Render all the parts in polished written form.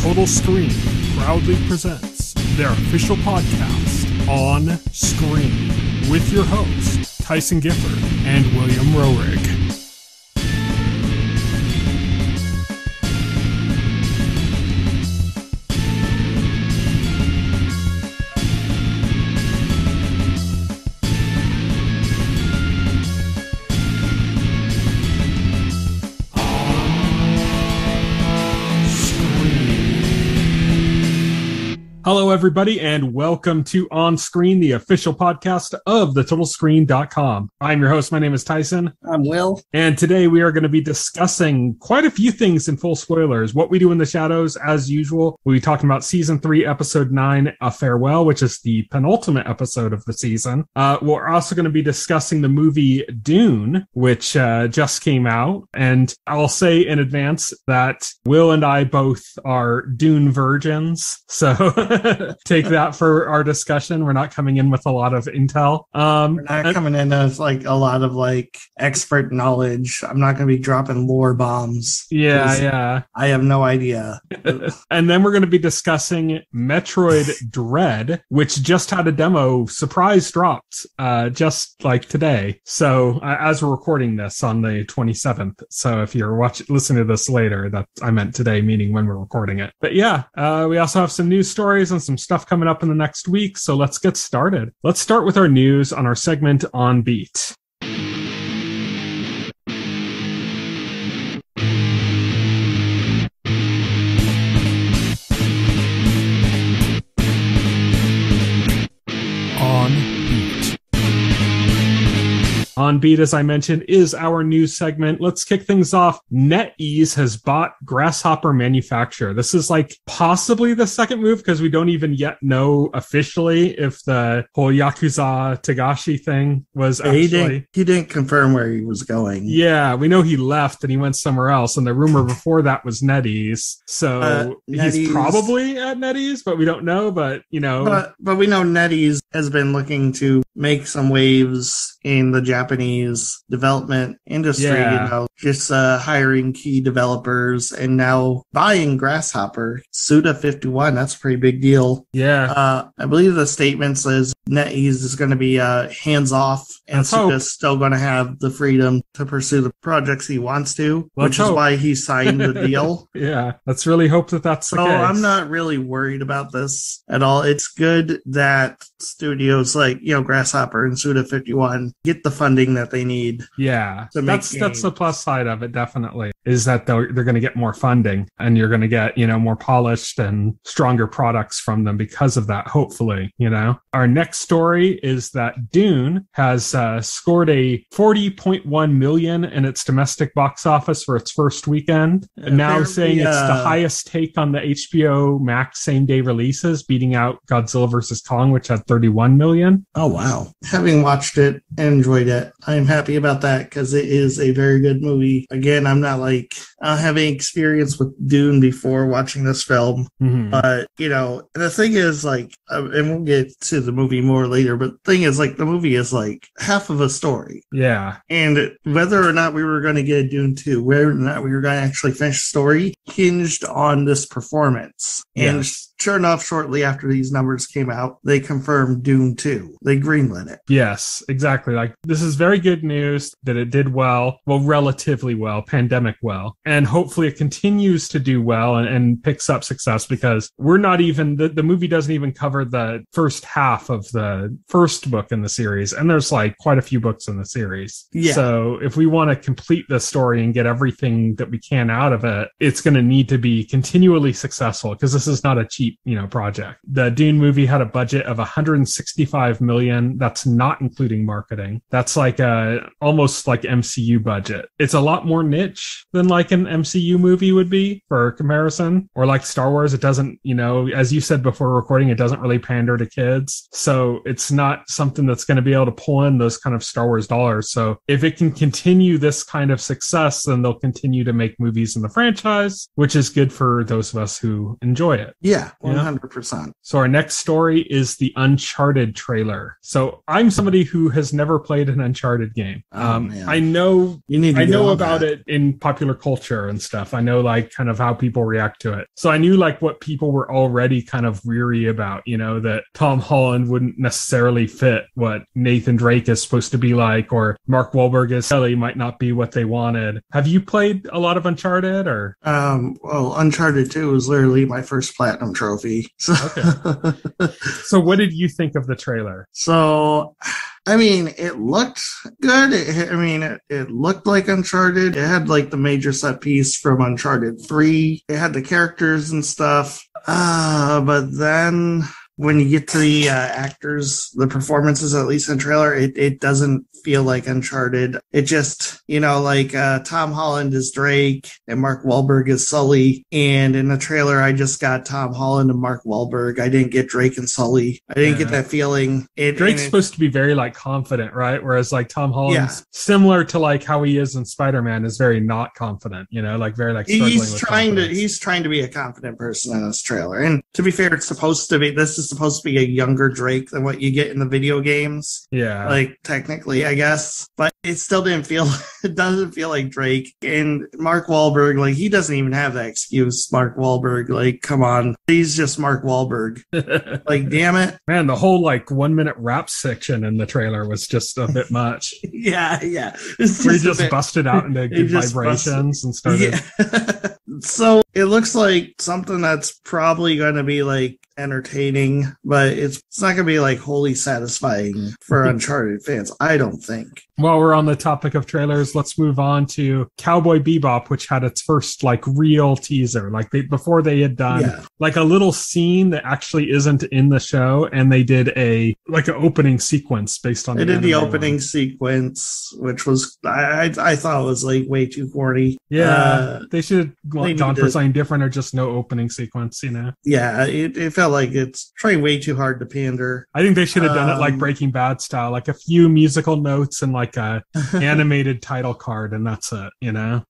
Total Screen proudly presents their official podcast, On Screen, with your hosts, Tyson Gifford and William Roerig. Hello, everybody, and welcome to On Screen, the official podcast of TheTotalScreen.com. I'm your host. My name is Tyson. I'm Will. And today we are going to be discussing quite a few things in full spoilers. What We Do in the Shadows, as usual. We'll be talking about Season 3, Episode 9, A Farewell, which is the penultimate episode of the season. We're also going to be discussing the movie Dune, which just came out. And I'll say in advance that Will and I both are Dune virgins. So... take that for our discussion. We're not coming in with a lot of intel. We're not coming in with like a lot of like expert knowledge. I'm not going to be dropping lore bombs. Yeah. I have no idea. And then we're going to be discussing Metroid Dread, which just had a demo surprise dropped just like today. So as we're recording this on the 27th. So if you're listening to this later, that I meant today, meaning when we're recording it. But yeah, we also have some news stories and some stuff coming up in the next week, so let's get started. Let's start with our news on our segment On Beat. On Beat. On Beat, as I mentioned, is our news segment. Let's kick things off. NetEase has bought Grasshopper Manufacture. This is like possibly the second move because we don't even yet know officially if the whole Yakuza Tagashi thing was actually... He didn't confirm where he was going. Yeah, we know he left and he went somewhere else. And the rumor before that was NetEase. So he's probably at NetEase, but we don't know. But, you know... But we know NetEase has been looking to make some waves in the Japanese development industry, just hiring key developers and now buying Grasshopper. Suda 51, that's a pretty big deal. Yeah. I believe the statement says NetEase is going to be hands-off and Suda's still going to have the freedom to pursue the projects he wants to, which is why he signed the deal. Yeah, let's really hope that that's the case. I'm not really worried about this at all. It's good that studios like, Grasshopper and Suda 51 get the funding that they need. Yeah, that's the plus side of it, definitely, is that they're going to get more funding and you're going to get, more polished and stronger products from them because of that, hopefully, Our next story is that Dune has scored a $40.1 million in its domestic box office for its first weekend. Now saying it's the highest take on the HBO Max same-day releases, beating out Godzilla vs. Kong, which had $31 million. Oh, wow. Having watched it and enjoyed it, I'm happy about that because it is a very good movie. Again, I'm not like having experience with Dune before watching this film. Mm-hmm. But, the thing is like, and we'll get to the movie more later, but the thing is like, the movie is like half of a story. Yeah. And whether or not we were going to get Dune 2, whether or not we were going to actually finish the story, hinged on this performance. And yes. Sure enough, shortly after these numbers came out, they confirmed Dune 2. They greenlit it. Yes, exactly. Like, this is very good news that it did well, relatively well, pandemic well. And hopefully it continues to do well and picks up success because we're not even, the movie doesn't even cover the first half of the first book in the series. And there's like quite a few books in the series. Yeah. So if we want to complete the story and get everything that we can out of it, it's going to need to be continually successful because this is not a cheap, project. The Dune movie had a budget of $165 million. That's not including marketing. That's like almost like MCU budget. It's a lot more niche than like an MCU movie would be for comparison. Or like Star Wars, it doesn't, as you said before recording, it doesn't really pander to kids. So it's not something that's going to be able to pull in those kind of Star Wars dollars. So if it can continue this kind of success, then they'll continue to make movies in the franchise, which is good for those of us who enjoy it. Yeah. 100%. So our next story is the Uncharted trailer. So I'm somebody who has never played an Uncharted game. Man. I know about that. it in popular culture and stuff. I know like kind of how people react to it. So I knew like what people were already kind of weary about, you know, that Tom Holland wouldn't necessarily fit what Nathan Drake is supposed to be like, or Mark Wahlberg as Ellie might not be what they wanted. Have you played a lot of Uncharted or? Well, Uncharted 2 was literally my first platinum trophy. So, okay. So what did you think of the trailer? So, I mean, it looked good. It looked like Uncharted. It had like the major set piece from Uncharted 3. It had the characters and stuff. But then when you get to the actors, the performances, at least in the trailer, it doesn't feel like Uncharted. It just, like Tom Holland is Drake and Mark Wahlberg is Sully. And in the trailer, I just got Tom Holland and Mark Wahlberg. I didn't get Drake and Sully. I didn't get that feeling. Drake's supposed to be very like confident, right? Whereas like Tom Holland's similar to like how he is in Spider-Man is very not confident, like very like struggling he's trying to be a confident person in this trailer. And to be fair, this is supposed to be a younger Drake than what you get in the video games. Yeah. Like technically, I guess. But it still doesn't feel like Drake. And Mark Wahlberg, like he doesn't even have that excuse. Mark Wahlberg, like, come on. He's just Mark Wahlberg. Like, damn it. Man, the whole like 1 minute rap section in the trailer was just a bit much. Yeah. Where he just busted out into good vibrations and started. Yeah. So it looks like something that's probably going to be like entertaining, but it's not going to be like wholly satisfying for Uncharted fans, I don't think. While we're on the topic of trailers, let's move on to Cowboy Bebop, which had its first like real teaser. Like before they had done like a little scene that actually isn't in the show, and they did an opening sequence based on. They did the opening sequence, which was I thought was like way too corny. Yeah, they should have gone for something different, or just no opening sequence. Yeah, it felt like it's trying way too hard to pander. I think they should have done it like Breaking Bad style, like a few musical notes and like a animated title card, and that's it,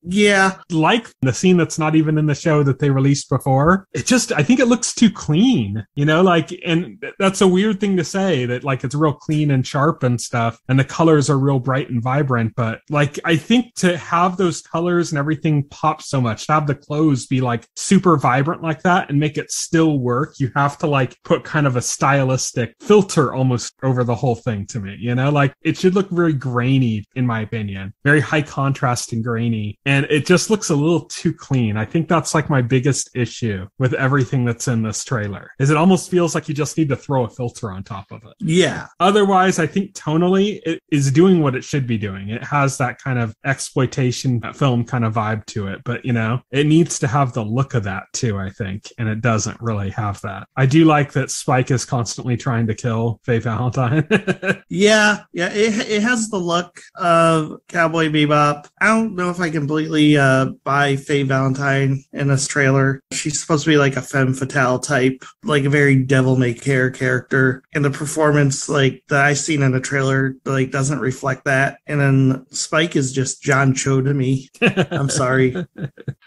Yeah. Like the scene that's not even in the show that they released before. I think it looks too clean, and that's a weird thing to say, that like it's real clean and sharp and stuff, and the colors are real bright and vibrant, but like I think to have those colors and everything pop so much, to have the clothes be like super vibrant like that and make it still work, you have to like put kind of a stylistic filter almost over the whole thing to me, like it should look very grainy, in my opinion, very high contrast and grainy, and it just looks a little too clean. I think that's like my biggest issue with everything that's in this trailer, is it almost feels like you just need to throw a filter on top of it. Yeah. Otherwise, I think tonally it is doing what it should be doing. It has that kind of exploitation film kind of vibe to it, but it needs to have the look of that too, I think, and it doesn't really have that. I do like that Spike is constantly trying to kill Faye Valentine. Yeah, it has the look of Cowboy Bebop. I don't know if I completely buy Faye Valentine in this trailer. She's supposed to be like a femme fatale type, like a very devil-may-care character. And the performance like that I've seen in the trailer like doesn't reflect that. And then Spike is just John Cho to me. I'm sorry.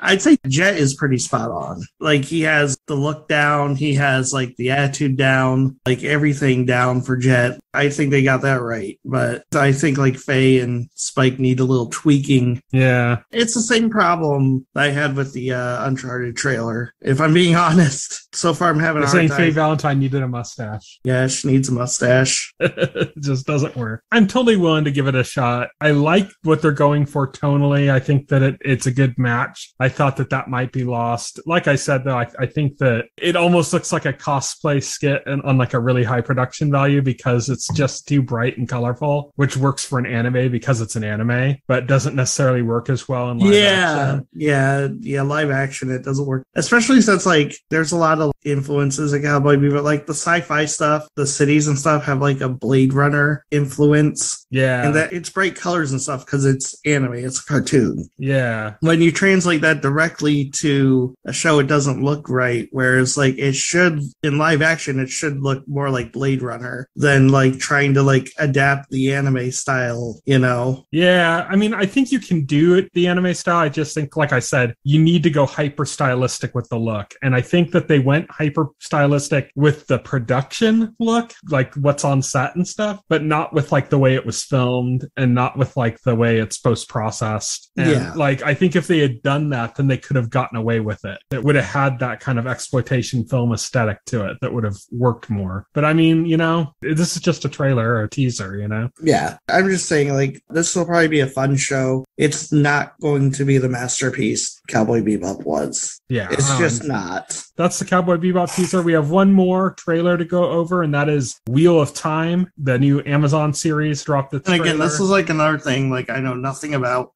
I'd say Jet is pretty spot on. Like he has the look down, he has like the attitude down, like everything down for Jet. I think they got that right. But I think like Faye and Spike need a little tweaking. Yeah. It's the same problem I had with the Uncharted trailer, if I'm being honest. So far I'm having a hard time. Faye Valentine needed a mustache. Yeah, she needs a mustache. It just doesn't work. I'm totally willing to give it a shot. I like what they're going for tonally. I think that it's a good match. I thought that might be lost. Like I said, though, I think that it almost looks like a cosplay skit on like a really high production value, because it's just too bright and colorful, which works for an anime because it's an anime, but doesn't necessarily work as well in live action. Yeah, live action, it doesn't work. Especially since like there's a lot of influences in Cowboy Bebop, like the sci-fi stuff, the cities and stuff have like a Blade Runner influence. Yeah. And that it's bright colors and stuff because it's anime, it's a cartoon. Yeah. When you translate that directly to a show, it doesn't look right, whereas like it should in live action, it should look more like Blade Runner than like trying to like adapt the anime style, you know? Yeah, I mean, I think you can do it the anime style. I just think, like I said, you need to go hyper stylistic with the look. And I think that they went hyper stylistic with the production look, like what's on set and stuff, but not with like the way it was filmed and not with like the way it's post processed. And like, I think if they had done that, then they could have gotten away with it. It would have had that kind of exploitation film aesthetic to it that would have worked more. But I mean, you know, this is just a trailer or a teaser, you know? Yeah. I'm just saying, like, this will probably be a fun show. It's not going to be the masterpiece Cowboy Bebop was. Yeah. It's just not. That's the Cowboy Bebop teaser. We have one more trailer to go over, and that is Wheel of Time, the new Amazon series dropped its trailer. And again, this is like another thing like I know nothing about.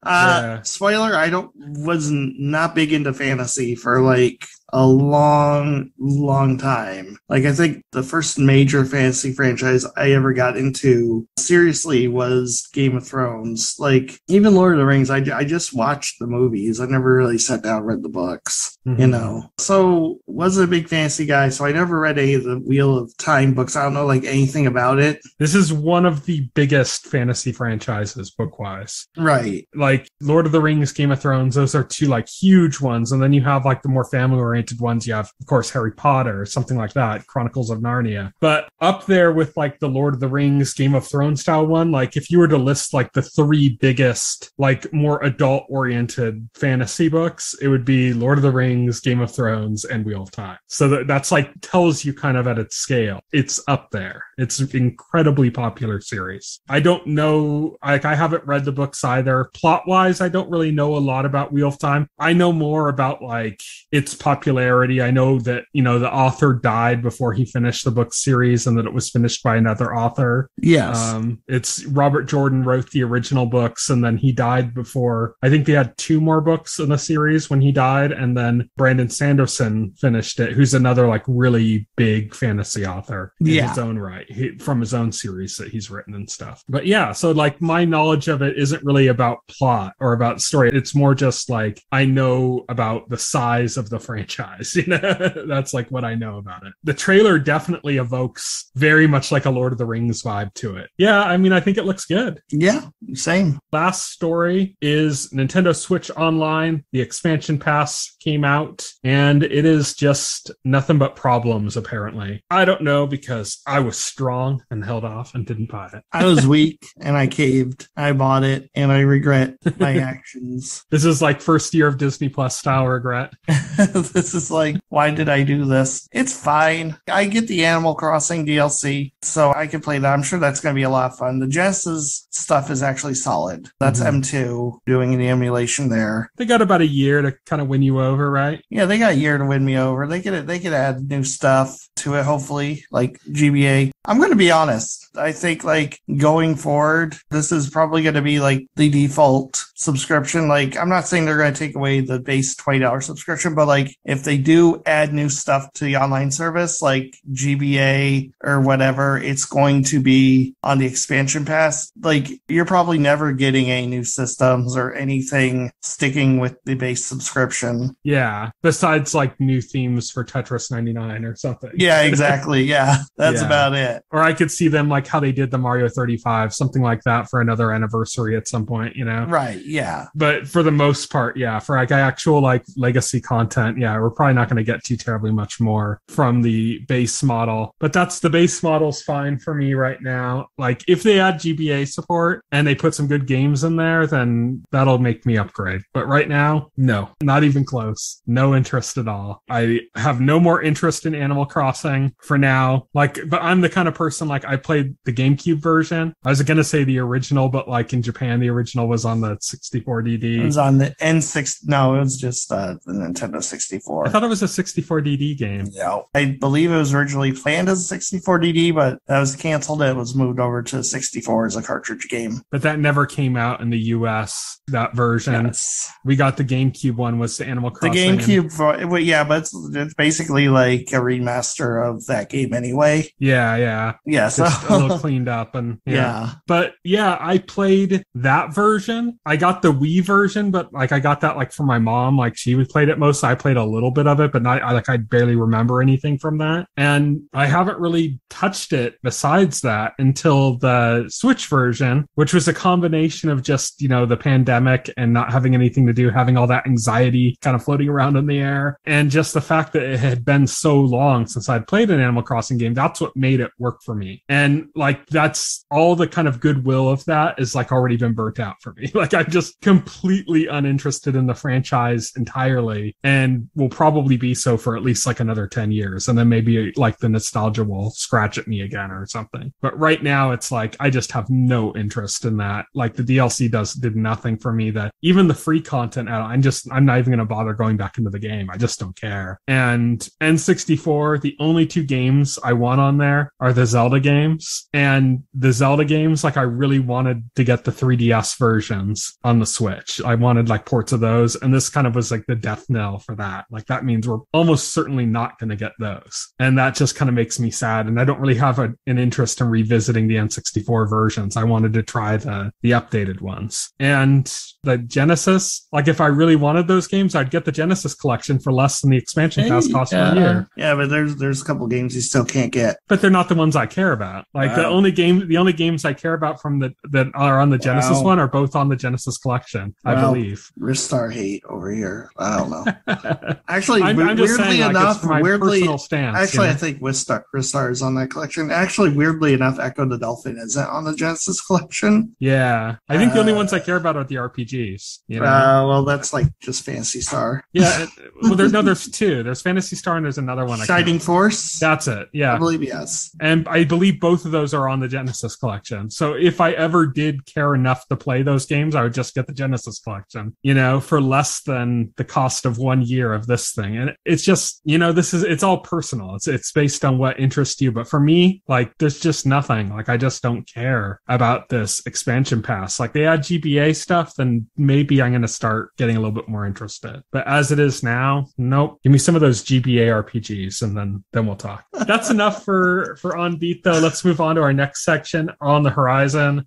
Spoiler, was not big into fantasy for like a long time. Like, I think the first major fantasy franchise I ever got into seriously was Game of Thrones. Like, even Lord of the Rings, I just watched the movies. I never really sat down and read the books, you know? So, wasn't a big fantasy guy, so I never read any of the Wheel of Time books. I don't know, like, anything about it. This is one of the biggest fantasy franchises, book-wise. Right. Like, Lord of the Rings, Game of Thrones, those are two, like, huge ones, and then you have, like, the more family-oriented ones. You have, of course, Harry Potter, something like that, Chronicles of Narnia. But up there with like the Lord of the Rings, Game of Thrones style one, like if you were to list like the three biggest, like more adult oriented fantasy books, it would be Lord of the Rings, Game of Thrones, and Wheel of Time. So that's like tells you kind of at its scale. It's up there. It's an incredibly popular series. I don't know, like I haven't read the books either. Plot wise, I don't really know a lot about Wheel of Time. I know more about like its popularity. I know that, you know, the author died before he finished the book series and that it was finished by another author. Yes. It's Robert Jordan wrote the original books and then he died before. I think they had two more books in the series when he died. And then Brandon Sanderson finished it, who's another like really big fantasy author in his own right, from his own series that he's written and stuff. But yeah, so like my knowledge of it isn't really about plot or about story. It's more just like I know about the size of the franchise. You know, that's like what I know about it. The trailer definitely evokes very much like a Lord of the Rings vibe to it. Yeah, I mean, I think it looks good. Yeah, same. Last story is Nintendo Switch Online. The expansion pass came out, and it is just nothing but problems, apparently. I don't know, because I was strong and held off and didn't buy it. I was weak, and I caved. I bought it, and I regret my actions. This is like first year of Disney Plus style regret. This is like, why did I do this? It's fine. I get the Animal Crossing DLC, so I can play that. I'm sure that's going to be a lot of fun. The Genesis stuff is actually solid. That's M2 doing the emulation there. They got about a year to kind of win you over, right? Yeah, they got a year to win me over. They could add new stuff to it, hopefully, like GBA. I'm going to be honest. I think like going forward, this is probably going to be like the default subscription. Like, I'm not saying they're going to take away the base $20 subscription, but like if they do add new stuff to the online service, like GBA or whatever, it's going to be on the expansion pass. Like, you're probably never getting any new systems or anything sticking with the base subscription. Yeah. Besides like new themes for Tetris 99 or something. Yeah, exactly. Yeah. That's about it. Or I could see them like how they did the Mario 35, something like that for another anniversary at some point, you know? Right. Yeah. But for the most part, yeah, for like actual like legacy content, yeah, we're probably not going to get too terribly much more from the base model. But that's the base model's fine for me right now. Like if they add GBA support and they put some good games in there, then that'll make me upgrade. But right now, no, not even close. No interest at all. I have no more interest in Animal Crossing for now. Like, but I'm the kind of person, like I played the GameCube version. I was going to say the original, but like in Japan, the original was on the 64DD. It was on the N6. No, it was just the Nintendo 64. I thought it was a 64DD game. Yeah. I believe it was originally planned as a 64DD, but that was canceled. It was moved over to 64 as a cartridge game. But that never came out in the US, that version. Yes. We got the GameCube one, was the Animal Crossing. The GameCube, yeah, but it's basically like a remaster of that game anyway. Yeah. Yeah, so just a little cleaned up and yeah. But yeah, I played that version. I got got the Wii version, but like I got that like from my mom. Like she played it most. I played a little bit of it, but not I barely remember anything from that. And I haven't really touched it besides that until the Switch version, which was a combination of just, the pandemic and not having anything to do, having all that anxiety kind of floating around in the air. And just the fact that it had been so long since I'd played an Animal Crossing game, that's what made it work for me. And like, that's all the kind of goodwill of that is like already been burnt out for me. Like I'm just completely uninterested in the franchise entirely and will probably be so for at least like another 10 years. And then maybe like the nostalgia will scratch at me again or something. But right now it's like, I just have no interest in that. Like the DLC did nothing for me. That even the free content, I'm not even going to bother going back into the game. I just don't care. And N64, the only two games I want on there are the Zelda games. And the Zelda games, like I really wanted to get the 3DS versions on the Switch. I wanted like ports of those. And this kind of was like the death knell for that. Like that means we're almost certainly not going to get those. And that just kind of makes me sad. And I don't really have an interest in revisiting the N64 versions. I wanted to try the updated ones. And the Genesis, like if I really wanted those games, I'd get the Genesis collection for less than the expansion pass cost per year. Yeah, but there's a couple games you still can't get. But they're not the ones I care about. Like the only games I care about from that are on the Genesis one are both on the Genesis collection, I believe. Ristar hate over here. I don't know. Actually, I'm just weirdly saying, enough, like, personal stance. Actually, I think Ristar is on that collection. Actually, weirdly enough, Echo the Dolphin isn't on the Genesis collection. Yeah, I think the only ones I care about are the RPGs. Well, that's like just Phantasy Star. Yeah, there's two. There's Phantasy Star and there's another one. Shining Force. That's it. Yeah, I believe yes. And I believe both of those are on the Genesis collection. So if I ever did care enough to play those games, I would just get the Genesis collection. For less than the cost of 1 year of this thing. And it's just, it's all personal. It's based on what interests you. But for me, like, there's just nothing. Like, I just don't care about this expansion pass. Like, they add GBA stuff, then maybe I'm going to start getting a little bit more interested. But as it is now, nope. Give me some of those GBA RPGs and then we'll talk. That's enough for On Beat, though. Let's move on to our next section, On the Horizon.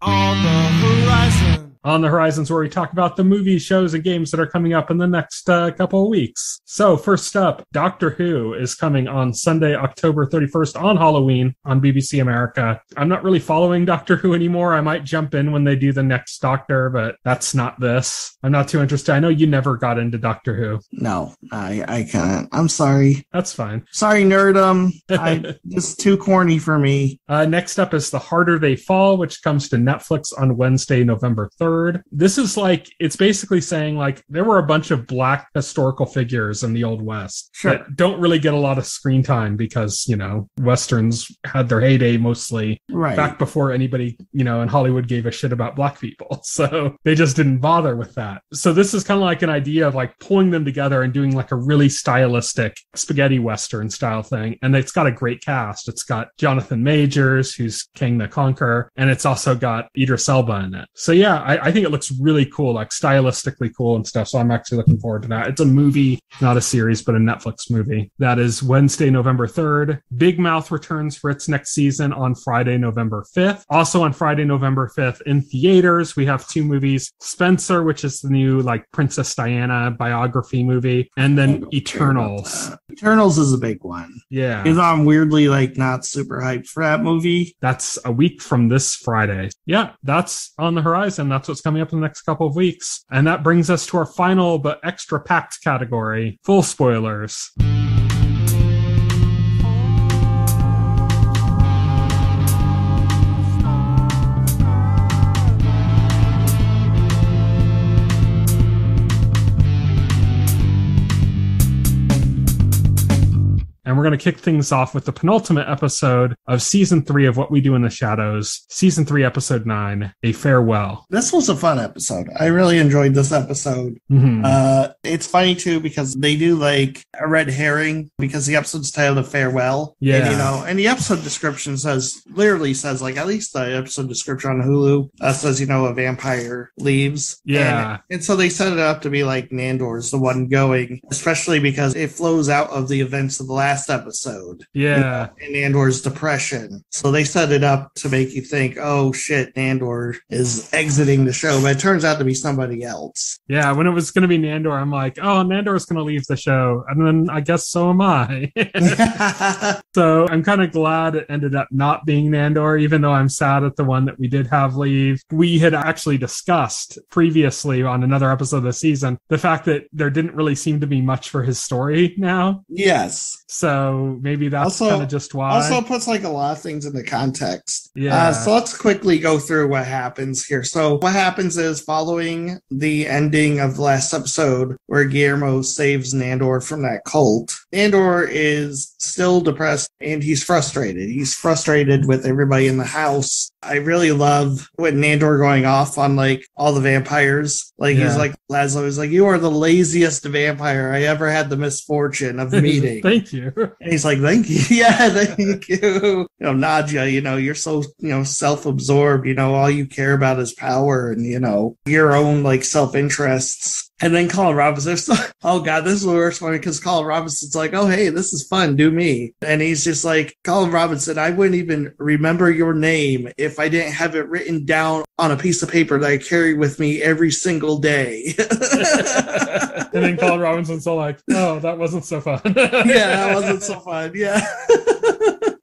On the Horizon. On the Horizons, where we talk about the movies, shows, and games that are coming up in the next couple of weeks. So first up, Doctor Who is coming on Sunday, October 31st on Halloween on BBC America. I'm not really following Doctor Who anymore. I might jump in when they do the next Doctor, but that's not this. I'm not too interested. I know you never got into Doctor Who. No, I can't. I'm sorry. That's fine. Sorry, nerdum. It's too corny for me. Next up is The Harder They Fall, which comes to Netflix on Wednesday, November 3rd. This is like, it's basically saying like there were a bunch of black historical figures in the Old West that don't really get a lot of screen time because, Westerns had their heyday mostly back before anybody, in Hollywood gave a shit about black people. So they just didn't bother with that. So this is kind of like an idea of like pulling them together and doing like a really stylistic spaghetti Western style thing. And it's got a great cast. It's got Jonathan Majors, who's King the Conqueror, and it's also got Idris Elba in it. So yeah, I think it looks really cool, like stylistically cool and stuff. So I'm actually looking forward to that. It's a movie, not a series, but a Netflix movie. That is Wednesday, November 3rd. Big Mouth returns for its next season on Friday, November 5th. Also on Friday, November 5th in theaters, we have two movies. Spencer, which is the new like Princess Diana biography movie, and then Eternals. Eternals is a big one. Yeah. Because I'm weirdly like not super hyped for that movie. That's a week from this Friday. Yeah, that's on the horizon. That's what's coming up in the next couple of weeks. And that brings us to our final but extra packed category, full spoilers. And we're going to kick things off with the penultimate episode of Season 3 of What We Do in the Shadows. Season 3, Episode 9, A Farewell. This was a fun episode. I really enjoyed this episode. Mm-hmm. It's funny, too, because they do, like, a red herring, because the episode's titled A Farewell. Yeah. And the episode description literally says, like, at least the episode description on Hulu says, a vampire leaves. Yeah. And so they set it up to be, like, Nandor's the one going, especially because it flows out of the events of the last last episode. Yeah. And Nandor's depression. So they set it up to make you think, oh shit, Nandor is exiting the show, but it turns out to be somebody else. Yeah, when it was going to be Nandor, I'm like, oh, Nandor's going to leave the show. And then I guess so am I. So I'm kind of glad it ended up not being Nandor, even though I'm sad at the one that we did have leave. We had actually discussed previously on another episode of the season the fact that there didn't really seem to be much for his story now. Yes. So maybe that's kind of just why. Also puts like a lot of things into context. Yeah. So let's quickly go through what happens here. So what happens is, following the ending of the last episode where Guillermo saves Nandor from that cult, Nandor is still depressed and he's frustrated. He's frustrated with everybody in the house. I really love when Nandor going off on like all the vampires. Like he's like, Laszlo is like, you are the laziest vampire I ever had the misfortune of meeting. Thank you. And he's like, thank you. Yeah, thank you. Nadia, you're so, self-absorbed, all you care about is power and, your own like self-interests. And then Colin Robinson, oh God, this is the worst one, because Colin Robinson's like, oh, hey, this is fun, do me. And he's just like, Colin Robinson, I wouldn't even remember your name if I didn't have it written down on a piece of paper that I carry with me every single day. And then Colin Robinson's all like, oh, that wasn't so fun. Yeah, that wasn't so fun. Yeah.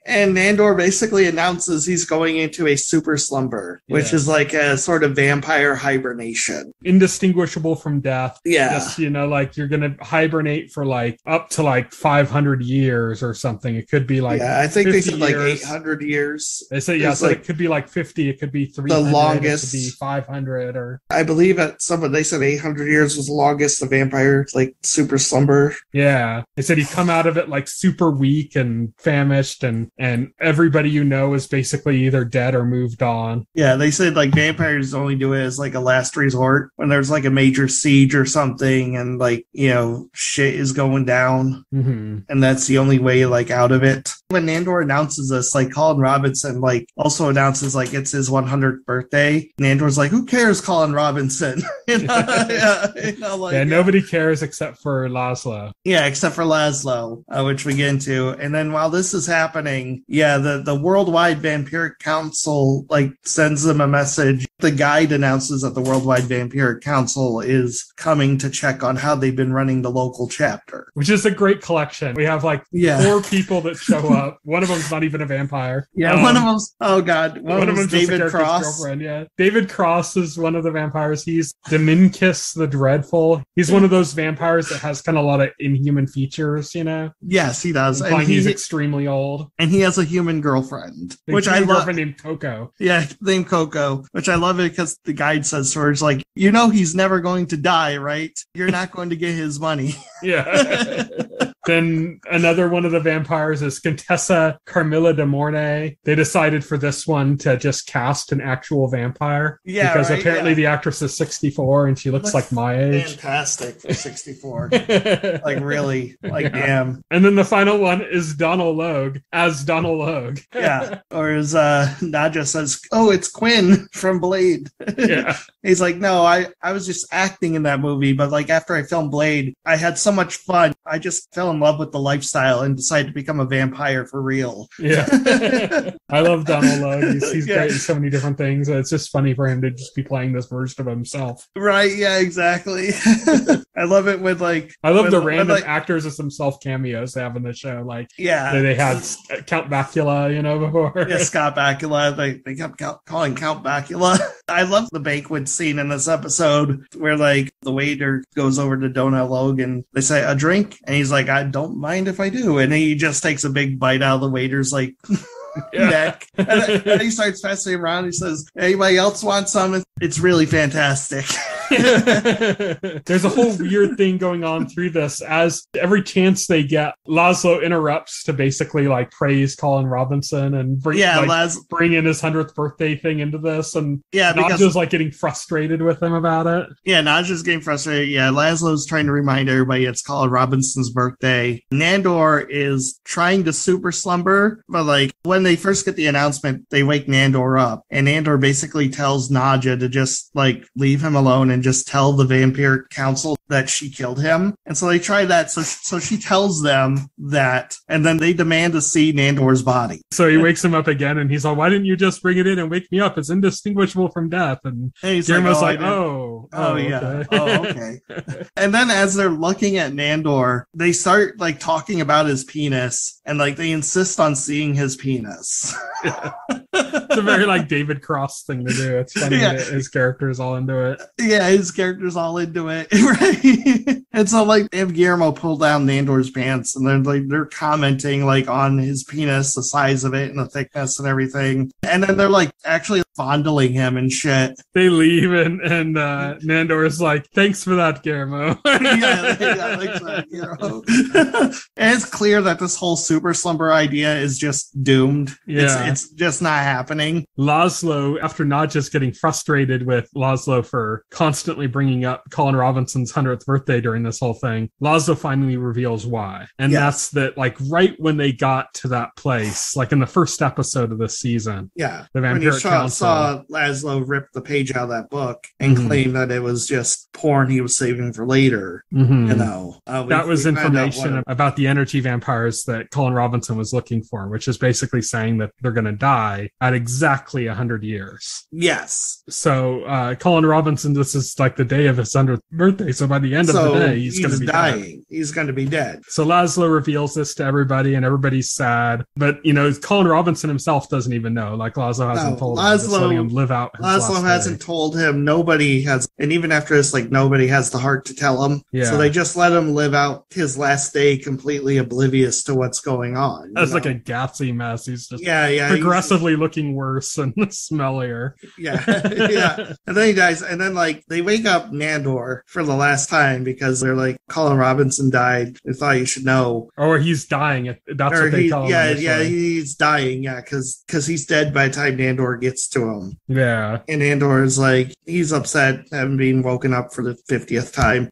And Nandor basically announces he's going into a super slumber, which is like a sort of vampire hibernation. Indistinguishable from death. Yeah. Just, like you're going to hibernate for like up to like 500 years or something. It could be like, I think they said years. like 800 years. They say, so it could be like 50. It could be 300. The longest. It could be 500 or. I believe they said 800 years was the longest the vampire like super slumber. Yeah. They said he'd come out of it like super weak and famished and everybody is basically either dead or moved on. Yeah, they said like vampires only do it as like a last resort when there's like a major siege or something and like, shit is going down. Mm-hmm. And that's the only way like out of it. When Nandor announces this, like Colin Robinson like also announces like it's his 100th birthday. Nandor's like, who cares, Colin Robinson? Nobody cares except for Laszlo. Yeah, except for Laszlo, which we get into. And then while this is happening, the Worldwide Vampiric Council like sends them a message. The guide announces that the Worldwide Vampiric Council is coming to check on how they've been running the local chapter. Which is a great collection. We have like 4 people that show up. One of them's not even a vampire. Yeah, one of them's, oh God, one of them's David Cross. Girlfriend, yeah. David Cross is one of the vampires. He's Dominicus the Dreadful. He's one of those vampires that has kind of a lot of inhuman features, Yes, he does. And he's extremely old. And he has a human girlfriend, which I love. Girlfriend named Coco. Yeah, named Coco, which I love it because the guide says to her, it's like, he's never going to die, right? You're not going to get his money. Yeah. Then another one of the vampires is Contessa Carmilla de Mornay. They decided for this one to just cast an actual vampire. Yeah, because apparently the actress is 64 and she looks like my age. Fantastic for 64. Like really, like damn. And then the final one is Donald Logue as Donald Logue. Yeah. Or as Nadia says, oh, it's Quinn from Blade. Yeah. He's like, no, I was just acting in that movie, but like after I filmed Blade, I had so much fun. I just fell in love with the lifestyle and decided to become a vampire for real. Yeah. I love Donald Logue. He's great in so many different things. It's just funny for him to just be playing this version of himself. Right. Yeah, exactly. I love it with like... I love the random actors with some self-cameos they have in the show. Like, they had Count Bakula, before. Yeah, Scott Bakula. They kept calling Count Bakula. I love the banquet scene in this episode where like the waiter goes over to Donald Logue and they say, a drink? And he's like, I don't mind if I do. And he just takes a big bite out of the waiter's like neck. And he starts passing around. He says, anybody else want some? It's really fantastic. There's a whole weird thing going on through this. As every chance they get, Laszlo interrupts to basically like praise Colin Robinson and bring in his 100th birthday thing into this. And Nadja's like getting frustrated with him about it. Yeah, Nadja's getting frustrated. Yeah, Laszlo's trying to remind everybody it's Colin Robinson's birthday. Nandor is trying to super slumber, but like when they first get the announcement, they wake Nandor up, and Nandor basically tells Nadja to just like leave him alone and just tell the vampire council that she killed him. And so they try that. So she tells them that, and then they demand to see Nandor's body. So he wakes him up again, and he's like, "Why didn't you just bring it in and wake me up? It's indistinguishable from death." And Guillermo's like, "Oh, yeah, okay. oh, okay." And then as they're looking at Nandor, they start like talking about his penis, and like they insist on seeing his penis. Yeah. It's a very like David Cross thing to do. It's funny that his character is all into it. Yeah, his character's all into it, right? And so like they have Guillermo pull down Nandor's pants, and they're commenting like on his penis, the size of it, and the thickness and everything. And then they're like actually fondling him and shit. They leave, and Nandor is like, "Thanks for that, Guillermo." Yeah, thanks for that, Guillermo. And it's clear that this whole super slumber idea is just doomed. Yeah. It's just not happening. Laszlo, after not just getting frustrated with Laszlo for constantly bringing up Colin Robinson's 100th birthday during this whole thing, Laszlo finally reveals why. And that's that, like, right when they got to that place, like in the first episode of this season. Yeah. The Vampiric Council saw Laszlo rip the page out of that book and claim that it was just porn he was saving for later. You know, that was information about the energy vampires that Colin Robinson was looking for, which is basically saying that they're going to die at exactly 100 years. Yes. So Colin Robinson, this is like the day of his 100th birthday. So by the end of the day, he's going to be dying. Dead. He's going to be dead. So Laszlo reveals this to everybody, and everybody's sad. But, you know, Colin Robinson himself doesn't even know. Like, Laszlo hasn't told him. Just letting him live out his Laszlo hasn't told him. Nobody has. And even after this, like, nobody has the heart to tell him. Yeah. So they just let him live out his last day completely oblivious to what's going on. That's like a gassy mess. He's just progressively looking worse and smellier. Yeah. And then he dies. And then, like, they wake up Nandor for the last time because they're like, Colin Robinson died. They thought you should know. Or he's dying. That's what they tell him. Yeah, he's dying. Yeah, because he's dead by the time Nandor gets to him. Yeah. And Nandor is like, he's upset having been woken up for the 50th time.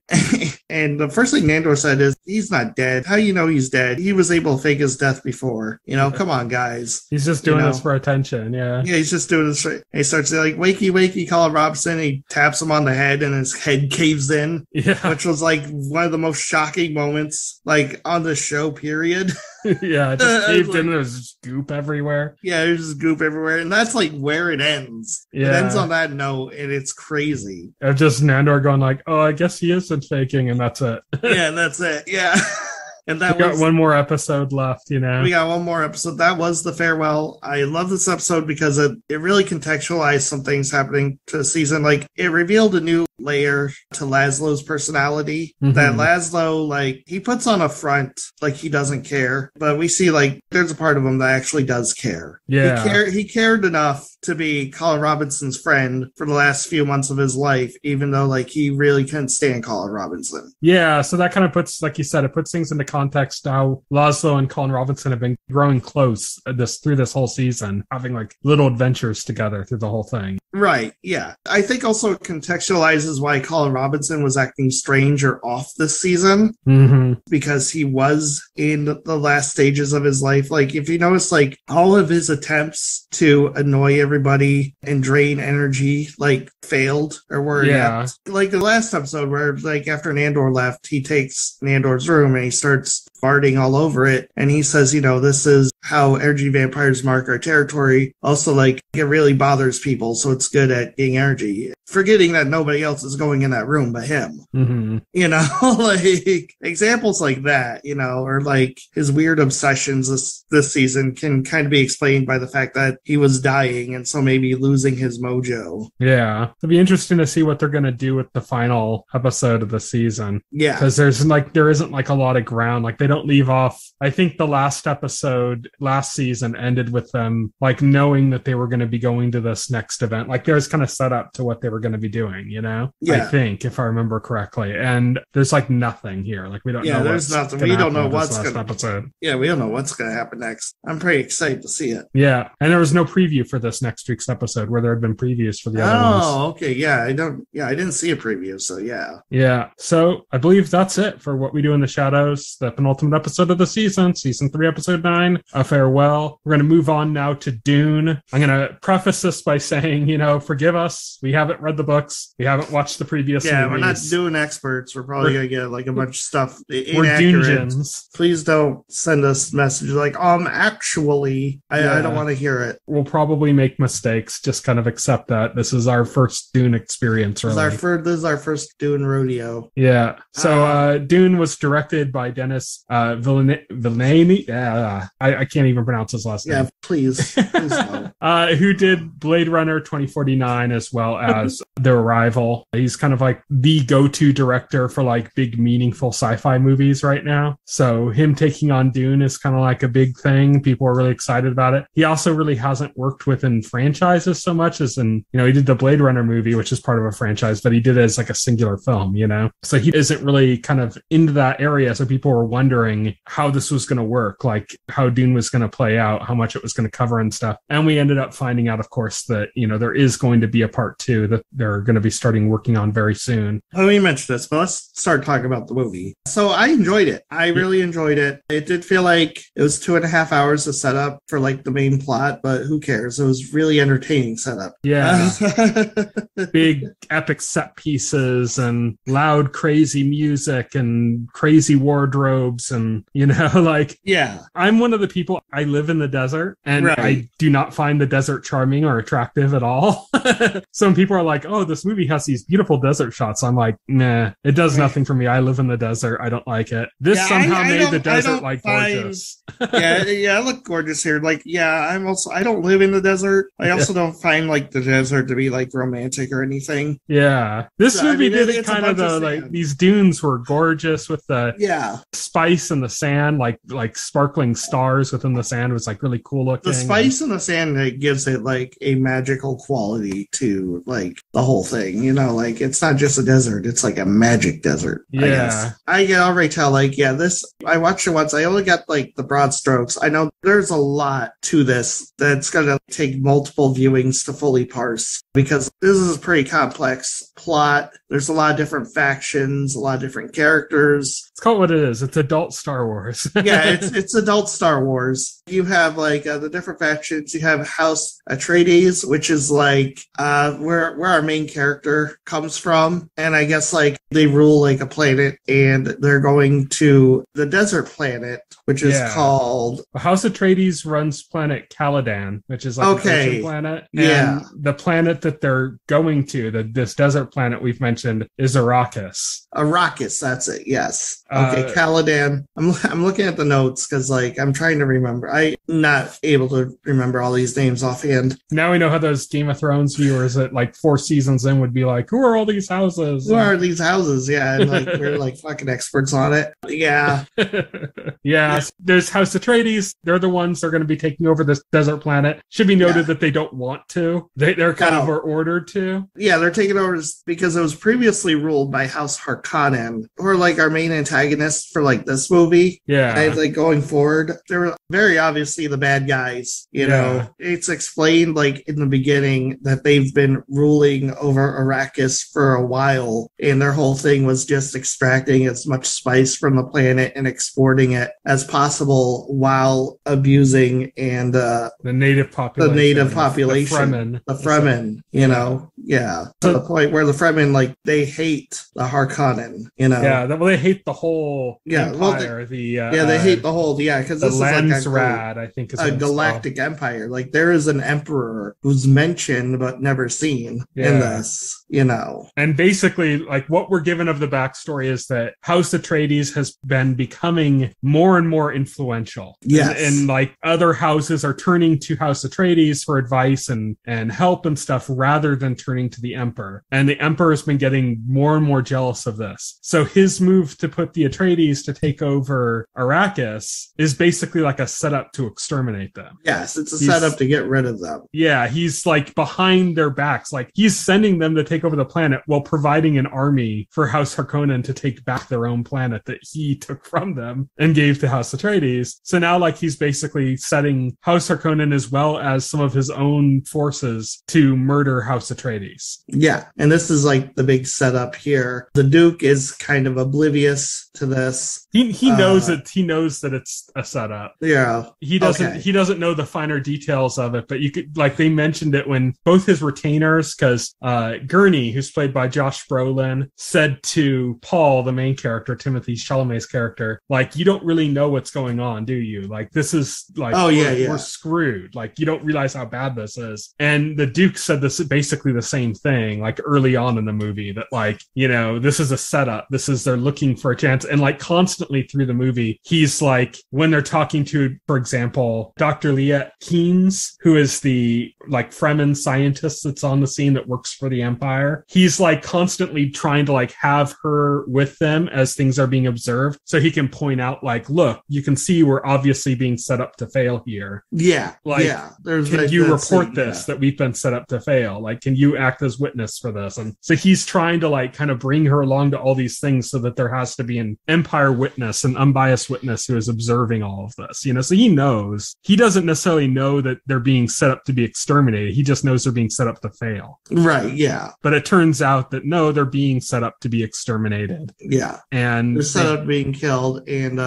And the first thing Nandor said is, he's not dead. How do you know he's dead? He was able to fake his death before. You know, come on, guys. He's just doing this for attention, yeah. Yeah, he's just doing this. And he starts like, wakey, wakey, Colin Robinson. He taps him on the head, and his head caves in. Yeah. Which was like one of the most shocking moments, like, on the show, period. Yeah, it just caved in. There's just goop everywhere. Yeah, there's just goop everywhere. And that's like where it ends. Yeah. It ends on that note, and it's crazy. It's just Nandor going like, oh, I guess he isn't faking, and that's it. Yeah, that's it. Yeah. And we got one more episode left, you know. We got one more episode. That was the farewell. I love this episode because it really contextualized some things happening to the season. Like, it revealed a new layer to Laszlo's personality. That Laszlo, like, he puts on a front like he doesn't care, but we see like there's a part of him that actually does care. Yeah, he cared enough to be Colin Robinson's friend for the last few months of his life, even though like he really couldn't stand Colin Robinson. Yeah, so that kind of puts, like you said, it puts things into context how Laszlo and Colin Robinson have been growing close through this whole season, having like little adventures together through the whole thing. Right, yeah. I think also it contextualizes why Colin Robinson was acting strange or off this season, because he was in the last stages of his life. Like, if you notice, like, all of his attempts to annoy everybody and drain energy, like, failed or were like the last episode where, like, after Nandor left, he takes Nandor's room and he starts farting all over it, and he says, you know, this is how energy vampires mark our territory. Also, like, it really bothers people, so it's good at getting energy, forgetting that nobody else is going in that room but him. You know, like, examples like that, you know, or like his weird obsessions this season can kind of be explained by the fact that he was dying and so maybe losing his mojo. Yeah, it'll be interesting to see what they're going to do with the final episode of the season. Yeah, because there isn't like a lot of ground. Like, they don't leave off. I think the last episode last season ended with them like knowing that they were going to be going to this next event. Like, there's kind of set up to what they were going to be doing, you know? Yeah. I think, if I remember correctly. And there's like nothing here. Like, we don't know. There's nothing. We don't know what's going to happen. Yeah, we don't know what's going to happen next. I'm pretty excited to see it. Yeah. And there was no preview for this next week's episode where there had been previews for the other ones. Oh, okay. Yeah. I didn't see a preview. So yeah. Yeah. So I believe that's it for What We Do in the Shadows, the penultimate episode of the season 3, episode 9, A Farewell. We're going to move on now to Dune. I'm going to preface this by saying, forgive us. We haven't read the books. We haven't watched the previous movies. We're not Dune experts. We're probably going to get like a bunch of stuff we're Dune-gens. Please don't send us messages like, actually, I don't want to hear it. We'll probably make mistakes. Just kind of accept that. This is our first Dune experience, really. This is our first Dune rodeo. Yeah. So Dune was directed by Denis Villeneuve. I can't even pronounce his last name. Yeah, please no. Who did Blade Runner 2049 as well as The Arrival. He's kind of like the go-to director for like big, meaningful sci-fi movies right now. So him taking on Dune is kind of like a big thing. People are really excited about it. He also really hasn't worked within franchises so much as in, he did the Blade Runner movie, which is part of a franchise, but he did it as like a singular film, So he isn't really kind of into that area. So people were wondering how this was going to work, like how Dune was going to play out, how much it was going to cover and stuff. And we ended up finding out, of course, that, there is going to be a part 2 that they're going to be starting working on very soon. Let me mention this, but let's start talking about the movie. So I enjoyed it. I really enjoyed it. It did feel like it was 2.5 hours of setup for like the main plot, but who cares? It was really entertaining setup. Yeah. Big epic set pieces and loud, crazy music and crazy wardrobes and, yeah. I'm one of the people, I live in the desert and I do not find the desert charming or attractive at all. Some people are like, oh, this movie has these beautiful desert shots. I'm like, nah, it does nothing for me. I live in the desert. I don't like it. This somehow made the desert gorgeous. I look gorgeous here. I don't live in the desert. I also don't find like the desert to be like romantic or anything. Yeah. This movie did it kind of like these dunes were gorgeous with the spice and the sand, like sparkling stars within the sand was like really cool looking. The spice and the sand gives it like a magical quality to like the whole thing, it's not just a desert, it's like a magic desert. I can already tell I watched it once. I only got like the broad strokes. I know there's a lot to this that's gonna take multiple viewings to fully parse because this is a pretty complex plot. There's a lot of different factions, a lot of different characters. It's called what it is. It's adult Star Wars. It's adult Star Wars. You have like the different factions. You have House Atreides, which is like where our main character comes from, and I guess like they rule like a planet, and they're going to the desert planet, which is called House Atreides runs planet Caladan, which is like an ocean planet. And the planet that they're going to, this desert planet we've mentioned, is Arrakis. Arrakis, that's it. Yes. Okay, Caladan. I'm looking at the notes because like I'm trying to remember. I'm not able to remember all these names offhand. Now we know how those Game of Thrones viewers at like 4 seasons in would be like, who are all these houses? Who are these houses? Yeah, and like we're like fucking experts on it. Yeah. There's House Atreides. They're the ones that are going to be taking over this desert planet. Should be noted that they don't want to. They're kind of ordered to. Yeah, they're taking over because it was previously ruled by House Harkonnen, who are like our main antagonists for like this movie. Yeah. And like going forward, they were very obviously the bad guys. It's explained like in the beginning that they've been ruling over Arrakis for a while, and their whole thing was just extracting as much spice from the planet and exporting it as possible while abusing and the native population. The Fremen, to the point where the Fremen like they hate the Harkonnen, they hate the whole empire. They hate the whole because this is like I think is a galactic empire. Like there is an emperor who's mentioned but never seen in this, And basically, like what we're given of the backstory is that House Atreides has been becoming more and more influential. Yes. And like other houses are turning to House Atreides for advice and help and stuff rather than turning to the Emperor. And the Emperor has been getting more and more jealous of this. So his move to put the Atreides to take over Arrakis is basically like a setup to exterminate them. Yes, it's a setup to get rid of them. Yeah, he's like behind their backs. Like he's sending them to take over the planet while providing an army for House Harkonnen to take back their own home planet that he took from them and gave to House Atreides. So now, like, he's basically setting House Harkonnen as well as some of his own forces to murder House Atreides. Yeah, and this is like the big setup here. The Duke is kind of oblivious to this. He knows it. He knows that it's a setup. Yeah, he doesn't know the finer details of it, but you could, like, they mentioned it when both his retainers, because Gurney, who's played by Josh Brolin, said to Paul, the main character, Timothée Chalamet's character, like, you don't really know what's going on, do you? Like, this is like, we're screwed. Like, you don't realize how bad this is. And the Duke said this basically the same thing, like, early on in the movie, that, like, you know, this is a setup. They're looking for a chance. And, like, constantly through the movie, he's like, when they're talking to, for example, Dr. Liette Keynes, who is the, like, Fremen scientist that's on the scene that works for the Empire, he's, like, constantly trying to, like, have her with them as things are being observed, so he can point out, like, look, you can see we're obviously being set up to fail here. Yeah. Like, yeah. Can you report this, that we've been set up to fail? Like, can you act as witness for this? And so he's trying to, like, kind of bring her along to all these things so that there has to be an Empire witness, an unbiased witness who is observing all of this, you know? So he knows. He doesn't necessarily know that they're being set up to be exterminated. He just knows they're being set up to fail. Right, yeah. But it turns out that no, they're being set up to be exterminated. Yeah. And they're set up being killed, and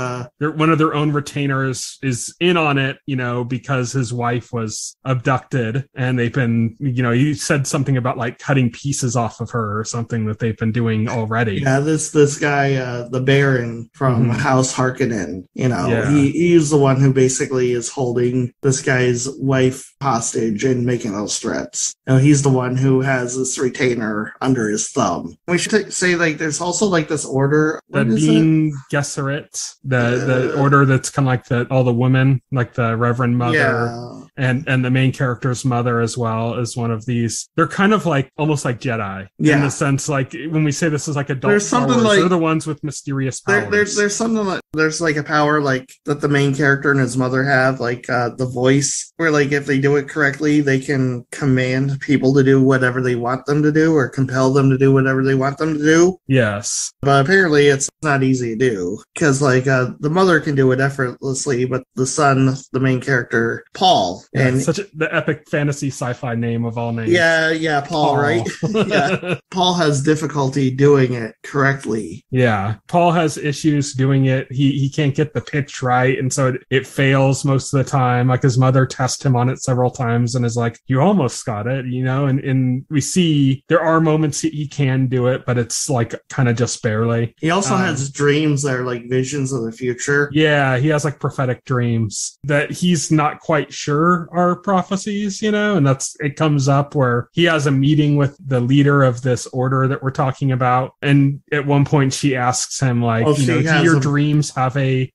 one of their own retainers is in on it, you know, because his wife was abducted, and they've been, you know, he said something about, like, cutting pieces off of her or something that they've been doing already. Yeah, this guy, the Baron from House Harkonnen, you know, he's the one who basically is holding this guy's wife hostage and making those threats. You know, he's the one who has this retainer under his thumb. We should say, like, there's also, like, this order. The Bean Gesserit, the order that's kind of like all the women, like the Reverend Mother, and the main character's mother as well, is one of these. They're kind of like almost like Jedi in the sense, like, when we say this is like adult Star Wars, they're the ones with mysterious powers. There's something like, there's like a power like that the main character and his mother have, like the voice, where, like, if they do it correctly, they can command people to do whatever they want them to do, or compel them to do whatever they want them to do. Yes. But apparently it's not easy to do, because, like, the mother can do it effortlessly, but the son, the main character, Paul, and the epic fantasy sci-fi name of all names. Yeah, Paul. Right? Yeah. Paul has difficulty doing it correctly. Yeah. Paul has issues doing it. He can't get the pitch right, and so it fails most of the time. Like, his mother tests him on it several times and is like, you almost got it, you know? And we see there are moments he can do it, but it's, like, kind of just barely. He also has dreams that are like visions of the future. Yeah, he has, like, prophetic dreams that he's not quite sure are prophecies, you know? And it comes up where he has a meeting with the leader of this order that we're talking about, and at one point she asks him, like, do your dreams have a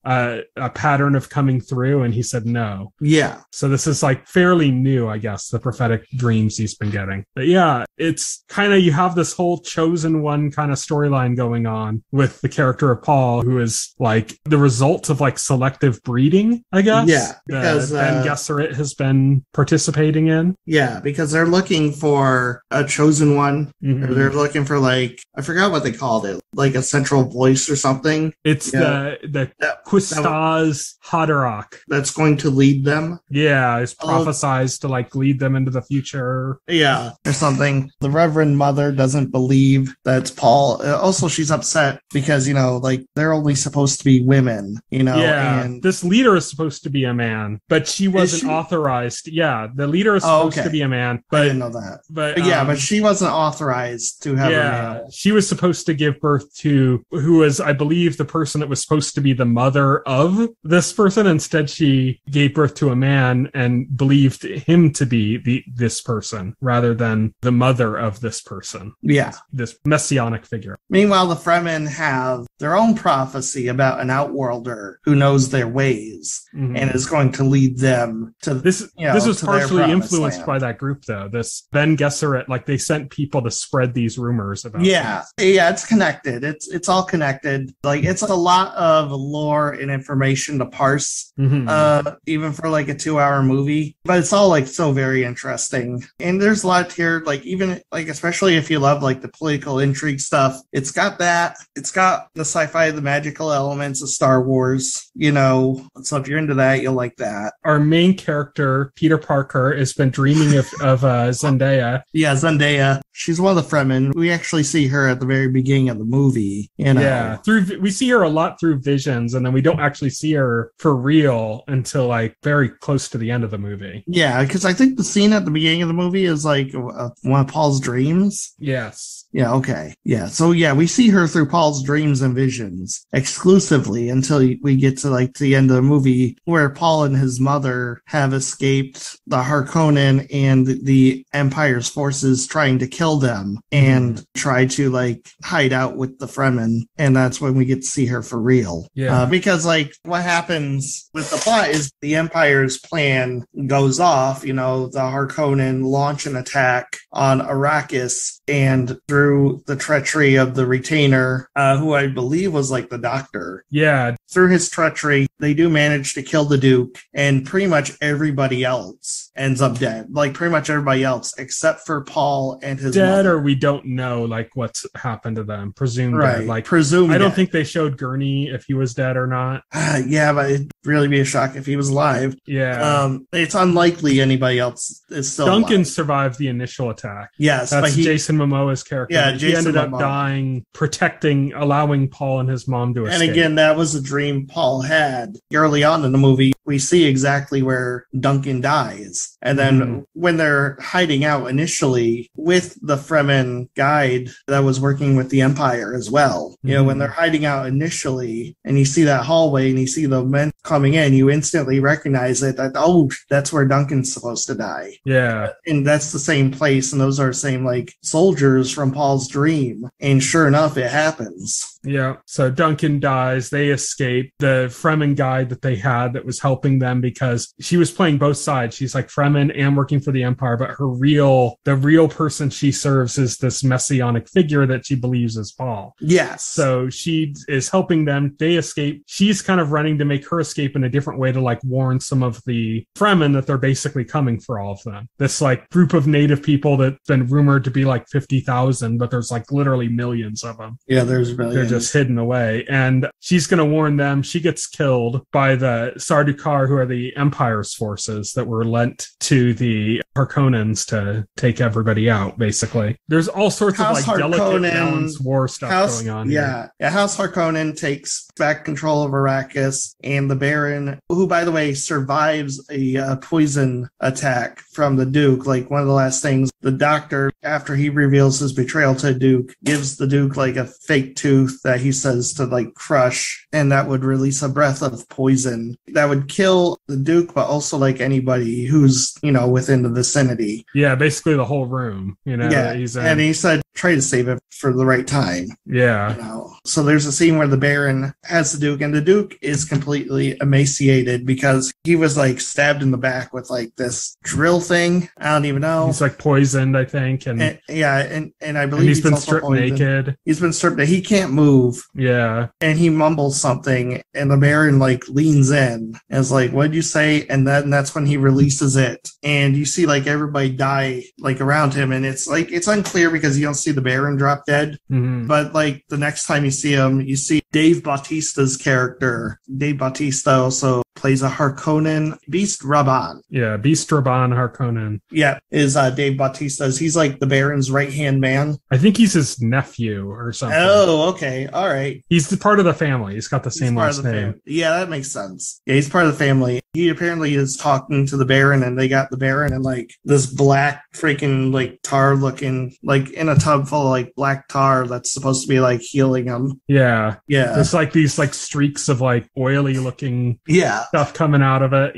pattern of coming through? And he said no. Yeah. So this is, like, fairly new, I guess, the prophetic dreams he's been getting. But yeah, it's kind of, you have this whole chosen one kind of storyline going on with the character of Paul, who is, like, the result of, like, selective breeding, I guess. Yeah, because Ben Gesserit has been participating in. Yeah, because they're looking for a chosen one. Or they're looking for, like, I forgot what they called it, like a central voice or something. It's the Quistaz Haderach. That's going to lead them. Yeah, it's prophesized to, like, lead them into the future. Yeah, or something. The Reverend Mother doesn't believe that it's Paul. Also, she's upset because, you know, like, they're only supposed to be women, you know? Yeah, and this leader is supposed to be a man, but she wasn't authorized. Yeah, the leader is supposed to be a man. But, I didn't know that. But but she wasn't authorized to have a man. She was supposed to give birth to who was, I believe, the person that was supposed to be the mother of this person. Instead, she gave birth to a man and believed him to be this person rather than the mother of this person. Yeah. This messianic figure. Meanwhile, the Fremen have their own prophecy about an outworlder who knows their ways and is going to lead them to this was partially influenced by that group, though. This Ben Gesserit, like they sent people to spread these rumors about. Yeah, it's connected. It's all connected. Like it's a lot of lore and information to parse, even for like a 2-hour movie. But it's all like so very interesting. And there's a lot here, like even like especially if you love like the political intrigue stuff. It's got that. It's got the sci-fi, the magical elements of Star Wars. You know, so if you're into that, you'll like that. Our main character, Peter Parker, has been dreaming of Zendaya. Yeah, Zendaya. She's one of the Fremen. We actually see her at the very beginning of the movie. You know? Yeah, we see her a lot through visions, and then we don't actually see her for real until like very close to the end of the movie. Yeah, because I think the scene at the beginning of the movie is like one of Paul's dreams. Yes. Yeah, okay. Yeah, so yeah, we see her through Paul's dreams and visions exclusively until we get to like the end of the movie where Paul and his mother have escaped the Harkonnen and the Empire's forces trying to kill them and try to like hide out with the Fremen. And that's when we get to see her for real. Yeah. Because like what happens with the plot is the Empire's plan goes off, you know, the Harkonnen launch an attack on Arrakis, and through the treachery of the retainer, who I believe was like the doctor. Yeah. Through his treachery, they do manage to kill the Duke, and pretty much everybody else ends up dead. Like pretty much everybody else, except for Paul and his dead, mother. or we don't know like what's happened to them. Presumed Right. dead. Like presumed. I don't dead. think they showed Gurney if he was dead or not. Yeah, but it'd really be a shock if he was alive. Yeah. It's unlikely anybody else is still Duncan alive. survived the initial attack. Yes, That's but Jason Momoa's character. Yeah, he Jason ended up Momoa. dying, allowing Paul and his mom to escape. And again, that was a dream Paul had. Early on in the movie, we see exactly where Duncan dies. And then when they're hiding out initially with the Fremen guide that was working with the Empire as well, you know, when they're hiding out initially and you see that hallway and you see the men coming in, you instantly recognize it that, oh, that's where Duncan's supposed to die. Yeah. And that's the same place. And those are the same like soldiers from Paul's dream. And sure enough, it happens. Yeah. So Duncan dies. They escape. The Fremen guide that they had that was helping them, because she was playing both sides. She's like Fremen and working for the Empire, but the real person she serves is this messianic figure that she believes is Paul. Yes. So she is helping them. They escape. She's kind of running to make her escape in a different way to like warn some of the Fremen that they're basically coming for all of them. This like group of native people that's been rumored to be like 50,000, but there's like literally millions of them. Yeah, there's millions. They're just hidden away. And she's going to warn them. She gets killed by the Sardaukar, who are the Empire's forces that were lent to the Harkonnens to take everybody out, basically. There's all sorts of like delicate balance war stuff going on here. Yeah, House Harkonnen takes back control of Arrakis, and the Baron, who, by the way, survives a poison attack from the Duke. Like, one of the last things, the doctor, after he reveals his betrayal to Duke, gives the Duke, like, a fake tooth that he says to, like, crush, and that would release a breath of poison that would kill the Duke, but also, like, anybody who's, you know, within the vicinity. Yeah, basically the whole room, you know. Yeah, and he said, try to save it for the right time. Yeah. You know? So there's a scene where the Baron has the Duke, and the Duke is completely emaciated because he was like stabbed in the back with like this drill thing. I don't even know. He's like poisoned, I think. And I believe he's been stripped naked. He's been stripped naked. He can't move. Yeah. And he mumbles something, and the Baron like leans in and is like, what'd you say? And then that's when he releases it. And you see like everybody die like around him. And it's like, it's unclear because you don't see the Baron drop dead. But like the next time you see him, you see Dave Bautista's character. Dave Bautista also plays a Harkonnen, Beast Rabban. Yeah, Beast Rabban Harkonnen. Yeah, is Dave Bautista's. He's like the Baron's right-hand man. I think he's his nephew or something. Oh, okay. All right. He's the part of the family. He's got the same last name. Yeah, that makes sense. Yeah, he's part of the family. He apparently is talking to the Baron, and they got the Baron in like this black freaking like tar looking, like in a tub full of like black tar that's supposed to be like healing him. Yeah. Yeah. There's like these like streaks of like oily looking stuff coming out of it,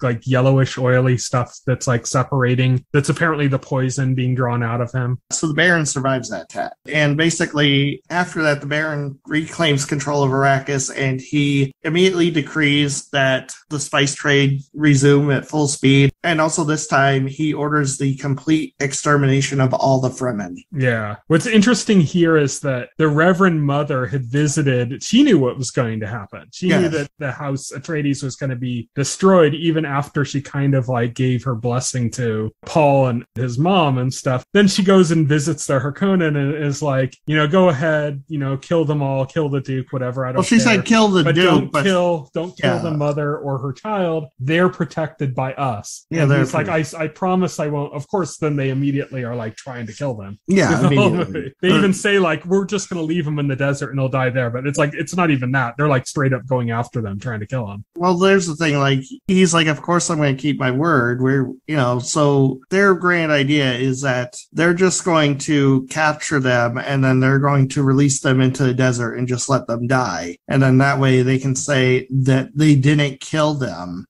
like yellowish, oily stuff that's like separating. That's apparently the poison being drawn out of him. So the Baron survives that attack. And basically, after that, the Baron reclaims control of Arrakis, and he immediately decrees that the spice trade resume at full speed. And also this time, he orders the complete extermination of all the Fremen. Yeah. What's interesting here is that the Reverend Mother had visited. She knew what was going to happen. She knew that the House Atreides was going to be destroyed even after she kind of like gave her blessing to Paul and his mom and stuff. Then she goes and visits the Harkonnen and is like, go ahead, kill them all, kill the Duke, whatever. I don't care. She said kill the Duke, but don't kill the mother or her child. They're protected by us. Yeah, and he's like, I promise I won't. Of course, then they immediately are like trying to kill them. Yeah, immediately. They even say like, we're just going to leave them in the desert and they'll die there. But it's like, it's not even that. They're like straight up going after them, trying to kill them. Well, there's the thing, like, he's like, of course I'm going to keep my word. So their grand idea is that they're just going to capture them and then they're going to release them into the desert and just let them die. And then that way they can say that they didn't kill them,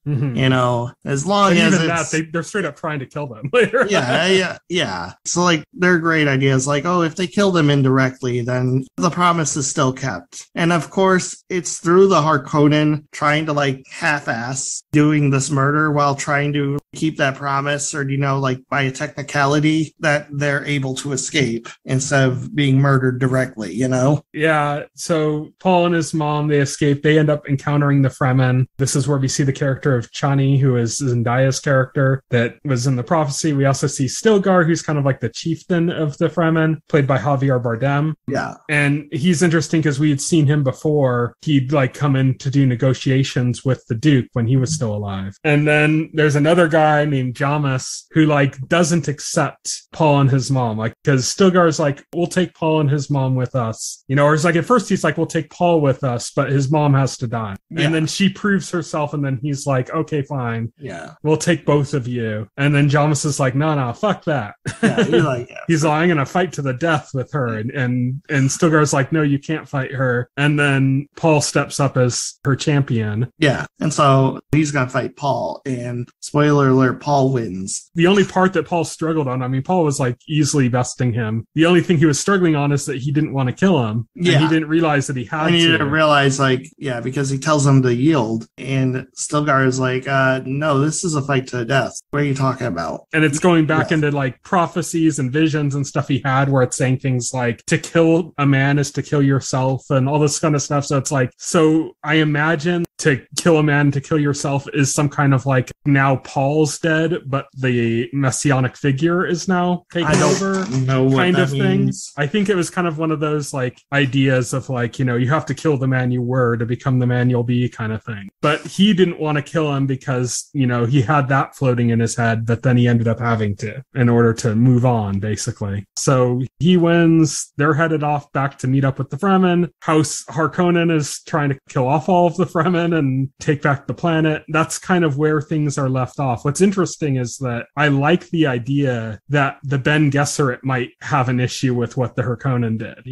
as long but as even that, they're straight up trying to kill them later. Yeah. So like their great idea is like, if they kill them indirectly, then the promise is still kept. And of course, it's through the Harkonnen trying to like half-ass doing this murder while trying to keep that promise, or like by a technicality that they're able to escape instead of being murdered directly. Yeah. So Paul and his mom, they escape. They end up encountering the Fremen. This is where we see the character of Chani, who is Zendaya's character that was in the prophecy. We also see Stilgar, who's kind of like the chieftain of the Fremen, played by Javier Bardem. Yeah. And he's interesting because we had seen him before. He'd like come in to do negotiations with the Duke when he was still alive. And then there's another guy named Jamis who like doesn't accept Paul and his mom, like, because Stilgar's like, we'll take Paul and his mom with us, or it's like at first he's like, we'll take Paul with us, but his mom has to die. And then she proves herself, and then he's like, okay, fine, we'll take both of you. And then Jamis is like, no, fuck that. He's like, I'm gonna fight to the death with her. And Stilgar's like, no, you can't fight her. And then Paul steps up as her champion. Yeah. And so he's gonna fight Paul, and spoiler alert, Paul wins. The only part that Paul struggled on, I mean, Paul was like easily besting him. The only thing he was struggling on is that he didn't want to kill him. Yeah. And he didn't realize that he had to. He didn't realize, because he tells him to yield. And Stilgar is like, no, this is a fight to the death. What are you talking about? And it's going back into like prophecies and visions and stuff he had where it's saying things like, to kill a man is to kill yourself and all this kind of stuff. So it's like, so I imagine to kill a man, to kill yourself is some kind of like, now Paul's dead, but the messianic figure is now taken over kind of thing. I think it was kind of one of those like ideas of like, you have to kill the man you were to become the man you'll be kind of thing. But he didn't want to kill him because, he had that floating in his head, but then he ended up having to in order to move on, basically. So he wins. They're headed off back to meet up with the Fremen. House Harkonnen is trying to kill off all of the Fremen and take back the planet. That's kind of where things are left off. What's interesting is that I like the idea that the Ben Gesserit might have an issue with what the Harkonnen did,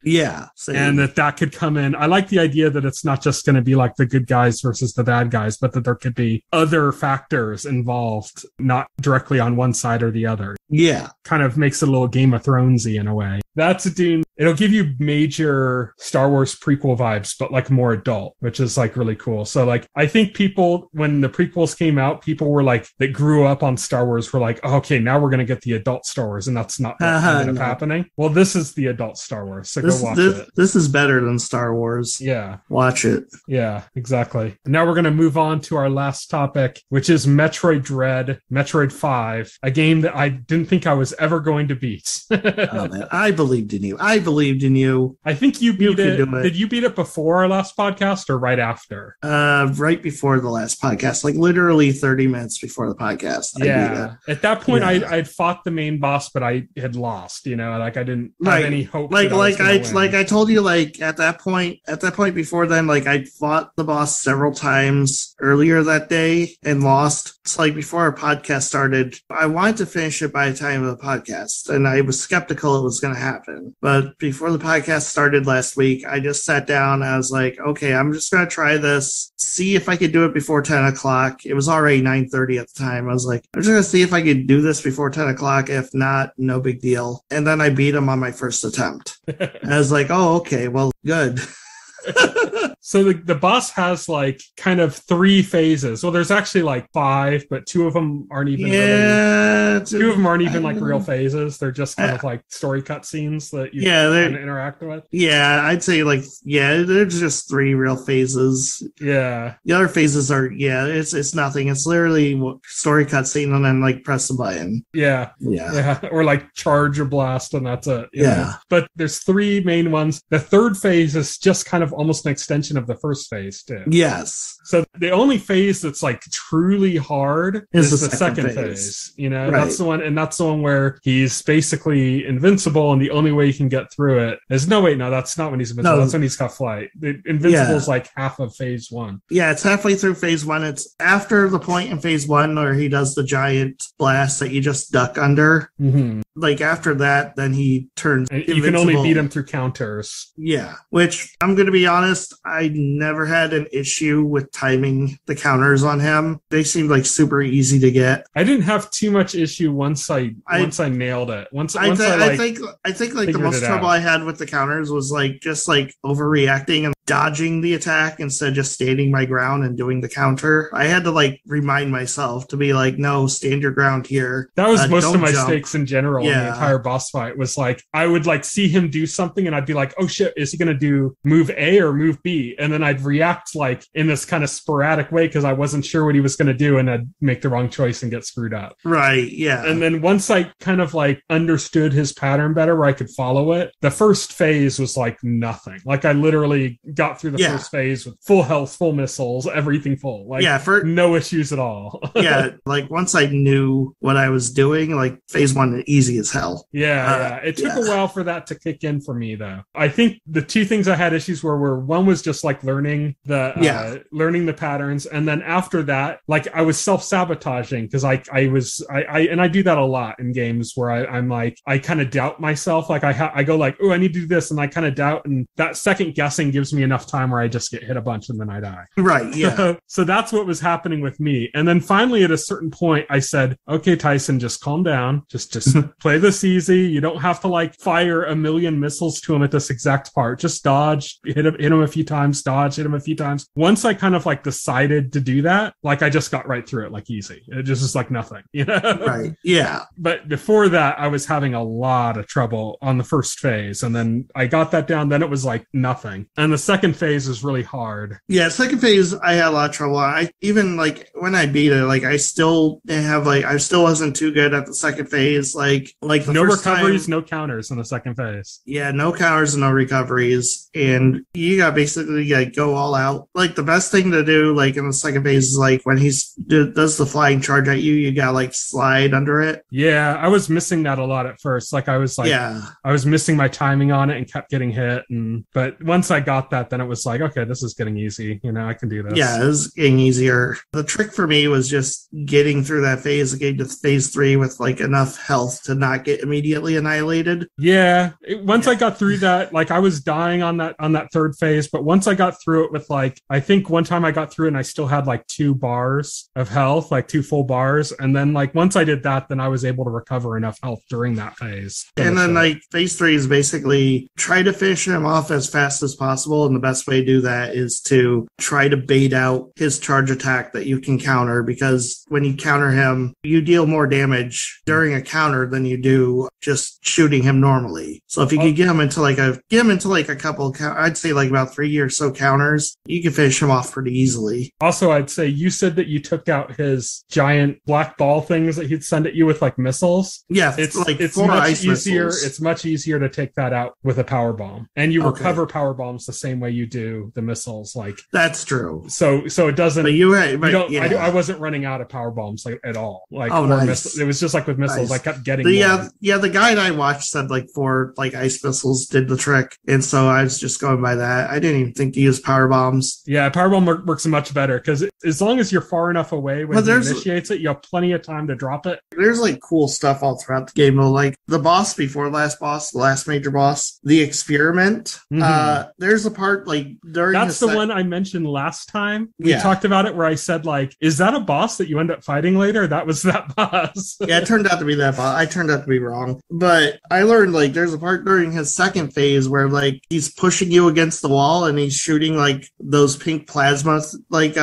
Yeah. Same. And that could come in. I like the idea that it's not just going to be like the good guys versus the bad guys, but that there could be other factors involved, not directly on one side or the other. Yeah. Kind of makes it a little Game of Thronesy in a way. That's a Dune. It'll give you major Star Wars prequel vibes, but like more adult, which is like really cool. So like, I think people, when the prequels came out, people were like, that grew up on Star Wars were like, oh, okay, now we're going to get the adult Star Wars. And that's not what ended up happening. Well, this is the adult Star Wars. So go watch it. This is better than Star Wars. Yeah. Watch it. Yeah, exactly. Now we're going to move on to our last topic, which is Metroid Dread, Metroid 5, a game that I didn't think I was ever going to beat. Oh, man. I believed in you. I think you beat it. Did you beat it before our last podcast or right after? Right before the last podcast, like literally 30 minutes before the podcast. Yeah. At that point, I'd fought the main boss, but I had lost, like I didn't have any hope. I told you, like at that point before then, like I fought the boss several times earlier that day and lost. It's like before our podcast started, I wanted to finish it by the time of the podcast, and I was skeptical it was going to happen. happen. But before the podcast started last week, I just sat down. I was like, okay, I'm just going to try this, see if I could do it before 10 o'clock. It was already 9:30 at the time. I was like, I'm just going to see if I could do this before 10 o'clock. If not, no big deal. And then I beat him on my first attempt. And I was like, oh, okay, well, good. So the boss has like kind of 3 phases. Well, there's actually like 5, but 2 of them aren't even really, 2 of them aren't even like real phases. They're just kind of like story cutscenes that you can interact with. Yeah, I'd say like, there's just 3 real phases. Yeah. The other phases are, it's nothing. It's literally story cutscene and then like press the button. Yeah. Or like charge or blast and that's it. Yeah. But there's 3 main ones. The 3rd phase is just kind of almost an extension of the first phase too. Yes. So the only phase that's like truly hard is the second phase. You know, that's the one, and that's the one where he's basically invincible, and the only way you can get through it is that's not when he's invincible. That's when he's got flight. The invincible is like half of phase 1. Yeah, it's halfway through phase 1. It's after the point in phase 1 where he does the giant blast that you just duck under. Mm-hmm. Like after that, then he turns invincible. You can only beat him through counters. Yeah, which I'm going to be honest, I never had an issue with timing the counters on him. They seemed like super easy to get. I didn't have too much issue once I nailed it. I think like the most trouble I had with the counters was like just like overreacting and dodging the attack instead of just standing my ground and doing the counter. I had to like remind myself to be like, no, stand your ground here. That was most of my stakes in general. In the entire boss fight was like, I would like see him do something and I'd be like, oh shit, is he going to do move A or move B? And then I'd react like in this kind of sporadic way because I wasn't sure what he was going to do and I'd make the wrong choice and get screwed up. Right. Yeah. And then once I kind of like understood his pattern better where I could follow it, the first phase was like nothing. Like I literally got through the first phase with full health, full missiles, everything full. Like no issues at all. Like once I knew what I was doing, like phase 1 easy as hell. It took a while for that to kick in for me though. I think the 2 things I had issues were one was just like learning the patterns, and then after that, like I was self-sabotaging because I do that a lot in games where I'm like I kind of doubt myself. Like I go like, oh, I need to do this, and I kind of doubt, and that second guessing gives me enough time where I just get hit a bunch and then I die. Right. Yeah. So that's what was happening with me. And then finally at a certain point I said, okay, Tyson, just calm down. Just play this easy. You don't have to like fire a million missiles to him at this exact part. Just dodge, hit him a few times, dodge, hit him a few times. Once I kind of like decided to do that, like I just got right through it like easy. It just is like nothing, you know? Right. Yeah. But before that, I was having a lot of trouble on the first phase. And then I got that down. Then it was like nothing. And the second phase is really hard. Yeah. Second phase, I had a lot of trouble. I even like when I beat it, like I still wasn't too good at the second phase. Like the no first recoveries, time, no counters in the second phase. Yeah. No counters and no recoveries. And you got basically like go all out. Like the best thing to do, like in the second phase is like when he does the flying charge at you, you gotta like slide under it. Yeah, I was missing that a lot at first. Like I was missing my timing on it and kept getting hit. But once I got that, then it was like, okay, this is getting easy. You know, I can do this. Yeah, it was getting easier. The trick for me was just getting through that phase, getting to phase 3 with like enough health to not get immediately annihilated. Yeah, once I got through that, like I was dying on that third phase, but once I got through it with like, I think one time I got through it and I still had like 2 bars of health, like 2 full bars. And then like once I did that, then I was able to recover enough health during that phase. And then like phase 3 is basically try to finish him off as fast as possible. And the best way to do that is to try to bait out his charge attack that you can counter, because when you counter him, you deal more damage during a counter than you do just shooting him normally. So if you could get him into like a couple, I'd say like about 3 or so counters, you can finish him off pretty easily. Also, I'd say you said that you took out his giant black ball things that he'd send at you with like missiles. Yeah, it's like it's 4 much ice easier. missiles. It's much easier to take that out with a power bomb, and you recover power bombs the same way you do the missiles. Like that's true. So it doesn't. But you're right. But I wasn't running out of power bombs like at all. Like nice. It was just like with missiles. Nice. I kept getting the guide I watched said like 4 like ice missiles did the trick, and so I was just going by that. I didn't even think to use power bombs. Yeah, power bomb works much better because as long as you're far enough away when it initiates it, you have plenty of time to drop it. There's like cool stuff all throughout the game though, like the boss before the last major boss, the experiment. There's a part like during that's the one I mentioned last time. We talked about it where I said like, is that a boss that you end up fighting later? That was that boss. Yeah, it turned out to be that boss. I turned out to be wrong, but I learned like there's a part during his second phase where like he's pushing you against the wall and he's shooting like those pink plasma like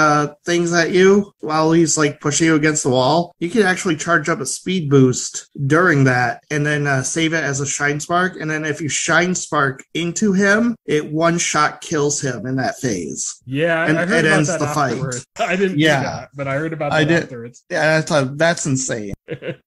things at you while he's like pushing you against the wall. You can actually charge up a speed boost during that and then save it as a shine spark, and then if you shine spark into him, it one shot kills him in that phase. Yeah, and I heard it about ends that the afterwards. fight. I didn't do that, but I heard about that afterwards. Yeah, I thought that's insane.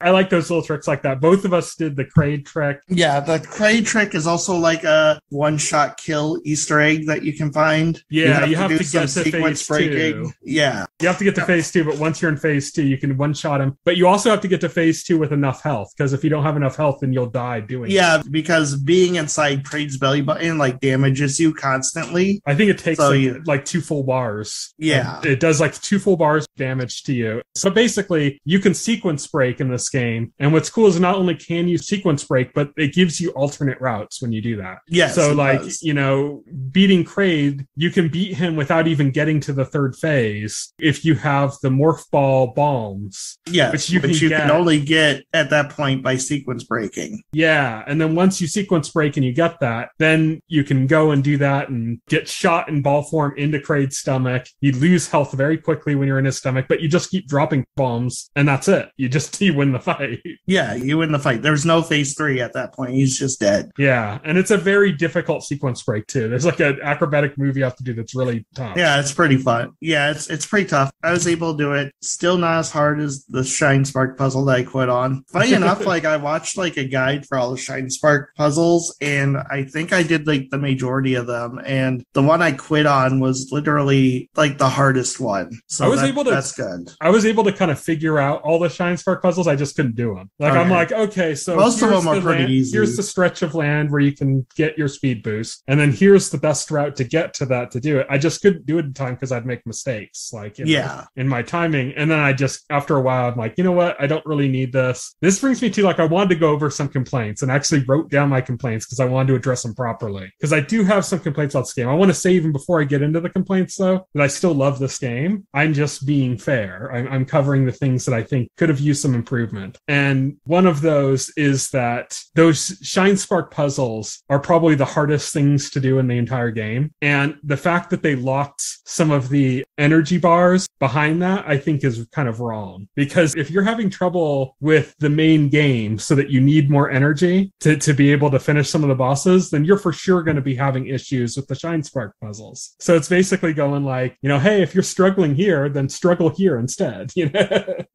I like those little tricks like that. Both of us did the Kraid trick. Yeah, the Kraid trick is also like a one-shot kill Easter egg that you can find. Yeah, you have to get to phase 2. Yeah. You have to get to phase 2, but once you're in phase 2, you can one-shot him. But you also have to get to phase 2 with enough health, because if you don't have enough health, then you'll die doing it. Yeah, because being inside Kraid's belly button like damages you constantly. I think it takes like 2 full bars. Yeah. It does like 2 full bars damage to you. So basically, you can sequence break in this game. And what's cool is not only can you sequence break, but it gives you alternate routes when you do that. Yes. So like, you know, beating Kraid, you can beat him without even getting to the 3rd phase if you have the morph ball bombs. Yeah. Which you can only get at that point by sequence breaking. Yeah. And then once you sequence break and you get that, then you can go and do that and get shot in ball form into Kraid's stomach. You lose health very quickly when you're in his stomach, but you just keep dropping bombs and that's it. You win the fight. Yeah, you win the fight. There's no phase 3 at that point. He's just dead. Yeah, and it's a very difficult sequence break too. There's like an acrobatic move you have to do that's really tough. Yeah, it's pretty fun. Yeah, it's pretty tough. I was able to do it. Still not as hard as the Shine Spark puzzle that I quit on. Funny enough, like I watched like a guide for all the Shine Spark puzzles, and I think I did like the majority of them. And the one I quit on was literally like the hardest one. So that's good. I was able to kind of figure out all the Shine Spark puzzles. I just couldn't do them. Like I'm like, okay, so most of them are pretty easy. Here's the stretch of land where you can get your speed boost, and then here's the best route to get to that to do it. I just couldn't do it in time because I'd make mistakes, like in my timing. And then I just after a while, I'm like, you know what? I don't really need this. This brings me to like I wanted to go over some complaints and actually wrote down my complaints because I wanted to address them properly. Because I do have some complaints about this game. I want to say even before I get into the complaints though that I still love this game. I'm just being fair. I'm covering the things that I think could have used some improvement. And one of those is that those Shine Spark puzzles are probably the hardest things to do in the entire game. And the fact that they locked some of the energy bars behind that, I think is kind of wrong. Because if you're having trouble with the main game so that you need more energy to be able to finish some of the bosses, then you're for sure going to be having issues with the Shine Spark puzzles. So it's basically going like, you know, hey, if you're struggling here, then struggle here instead. You know,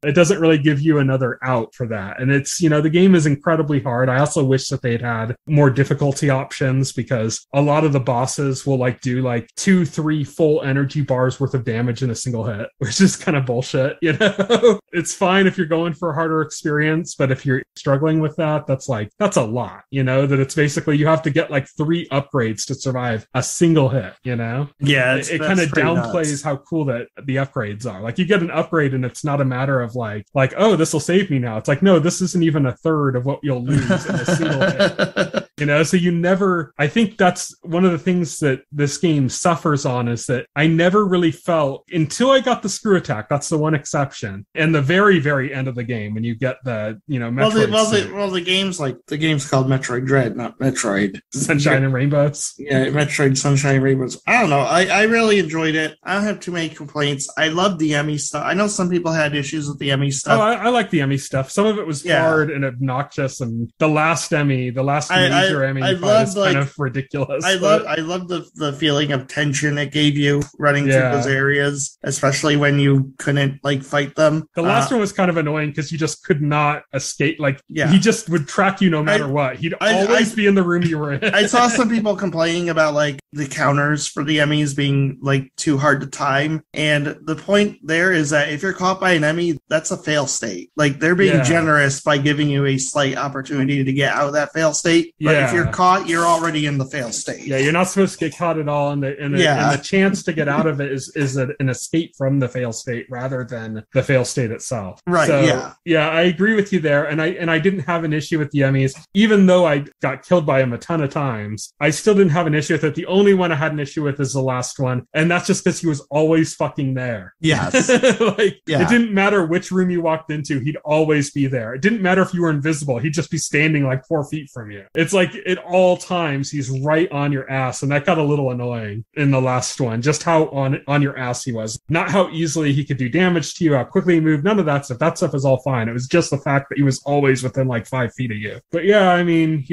it doesn't really give you another out for that. And it's, you know, the game is incredibly hard. I also wish that they'd had more difficulty options because a lot of the bosses will like do like 2-3 full energy bars worth of damage in a single hit, which is kind of bullshit. You know, it's fine if you're going for a harder experience, but if you're struggling with that, that's a lot, you know, that it's basically you have to get like 3 upgrades to survive a single hit, you know? Yeah. It kind of downplays how cool that the upgrades are. Like you get an upgrade and it's not a matter of like, oh, this will save me now. It's like, no, this isn't even a third of what you'll lose in a single hit. You know, so you never, I think that's one of the things that this game suffers on is that I never really felt until I got the screw attack. That's the one exception. And the very, very end of the game when you get the, you know, Metroid. The game's called Metroid Dread, not Metroid Sunshine and Rainbows. Yeah, Metroid Sunshine and Rainbows. I don't know. I really enjoyed it. I don't have too many complaints. I love the Emmy stuff. I know some people had issues with the Emmy stuff. Oh, I like the Emmy stuff. Some of it was hard and obnoxious. And the last Emmy, the last I major enemy fight is kind of ridiculous. I love the feeling of tension it gave you running through those areas, especially when you couldn't like fight them. The last one was kind of annoying because you just could not escape. Like he just would track you no matter what. He'd always be in the room you were in. I saw some people complaining about like the counters for the enemies being like too hard to time, and the point there is that if you're caught by an enemy, that's a fail state. Like they're being generous by giving you a slight opportunity to get out of that fail state. But if you're caught, you're already in the fail state. Yeah, you're not supposed to get caught at all, and the chance to get out of it is an escape from the fail state rather than the fail state itself. Right. So, yeah, I agree with you there, and I didn't have an issue with the enemies, even though I got killed by him a ton of times. I still didn't have an issue with it. The only one I had an issue with is the last one, and that's just because he was always fucking there. Yes. It didn't matter which room you walked into, he'd always be there. It didn't matter if you were invisible, he'd just be standing like 4 feet from you. It's like at all times he's right on your ass, and that got a little annoying in the last one, just how on your ass he was. Not how easily he could do damage to you, how quickly he moved, none of that stuff. That stuff is all fine. It was just the fact that he was always within like 5 feet of you. But yeah, I mean,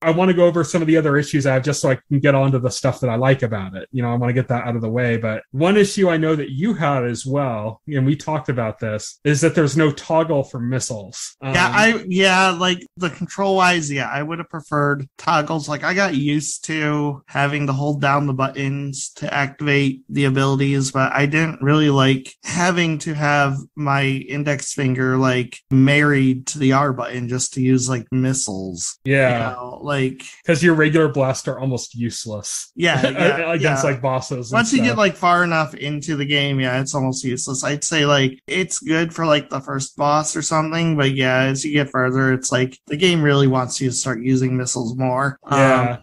I want to go over some of the other issues I have just so I can get on to the stuff that I like about it. I want to get that out of the way. But one issue I know that you had as well, and we talked about this, is that there's no toggle for missiles. Like the control wise, I would have preferred toggles. Like I got used to having to hold down the buttons to activate the abilities, but I didn't really like having to have my index finger like married to the R button just to use like missiles. Yeah. Like because your regular blasts are almost useless. Against like bosses. Once you get like far enough into the game, it's almost useless. I'd say like it's good for like the first boss or something, but as you get further, it's like the game really wants you to start using missiles more.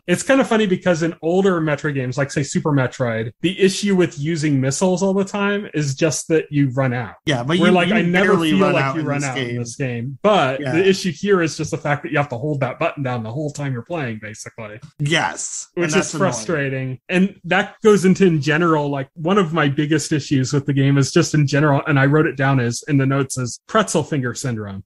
It's kind of funny because in older Metroid games, like say Super Metroid, the issue with using missiles all the time is just that you run out. Yeah, but I never feel like you run out in this game. But the issue here is just the fact that you have to hold that button down the whole time you're playing, basically. Yes. Which is frustrating. And that goes into, in general, like one of my biggest issues with the game is just in general, and I wrote it down as in the notes as pretzel finger syndrome,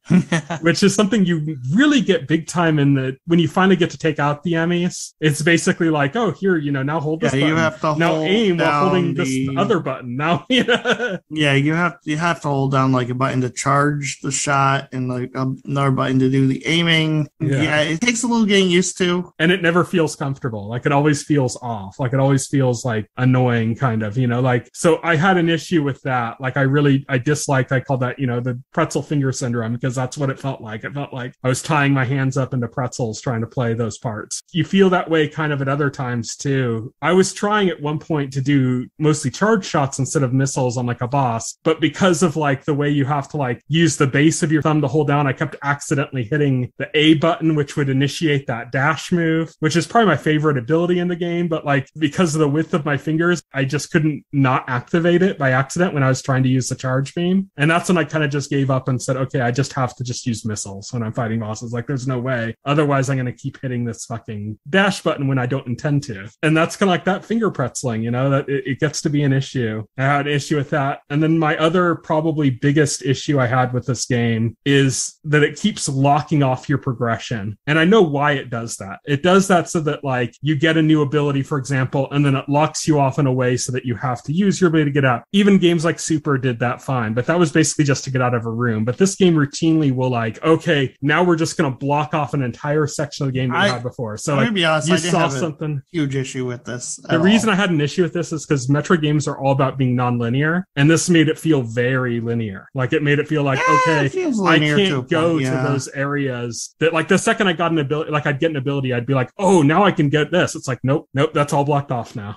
which is something you really get big time in when you finally get to take out the enemies. It's basically like, oh, here, now hold this button. You have to now aim while holding this other button. Now, you have to hold down like a button to charge the shot and like another button to do the aiming. It takes a little getting used to. And it never feels comfortable. Like it always feels off. Like it always feels like annoying kind of, like, so I had an issue with that. Like I disliked, I called that, the pretzel finger syndrome, because that's what it felt like. It felt like I was tying my hands up into pretzels trying to play those parts. You feel that way kind of at other times too. I was trying at one point to do mostly charge shots instead of missiles on like a boss, but because of like the way you have to like use the base of your thumb to hold down, I kept accidentally hitting the A button, which would initiate that dash move, which is probably my favorite ability in the game. But like, because of the width of my fingers, I just couldn't not activate it by accident when I was trying to use the charge beam. And that's when I kind of just gave up and said, okay, I just have to just use missiles when I'm fighting bosses. Like there's no way. Otherwise I'm going to keep hitting this fucking dash button when I don't intend to. And that's kind of like that finger pretzeling, that it gets to be an issue. I had an issue with that. And then my other probably biggest issue I had with this game is that it keeps locking off your progression. And I know why it does that. It does that so that like you get a new ability, for example, and then it locks you off in a way so that you have to use your ability to get out. Even games like Super did that fine, but that was basically just to get out of a room. But this game routinely will like, okay, now we're just going to block off an entire section of the game that we had before. So like, be honest, you saw something huge issue with this. The reason I had an issue with this is because Metroid games are all about being non-linear, and this made it feel very linear. Like it made it feel like, okay, I can't go to those areas that like the second I got an ability, like I'd get an ability, I'd be like, oh, now I can get this. It's like, nope, that's all blocked off now.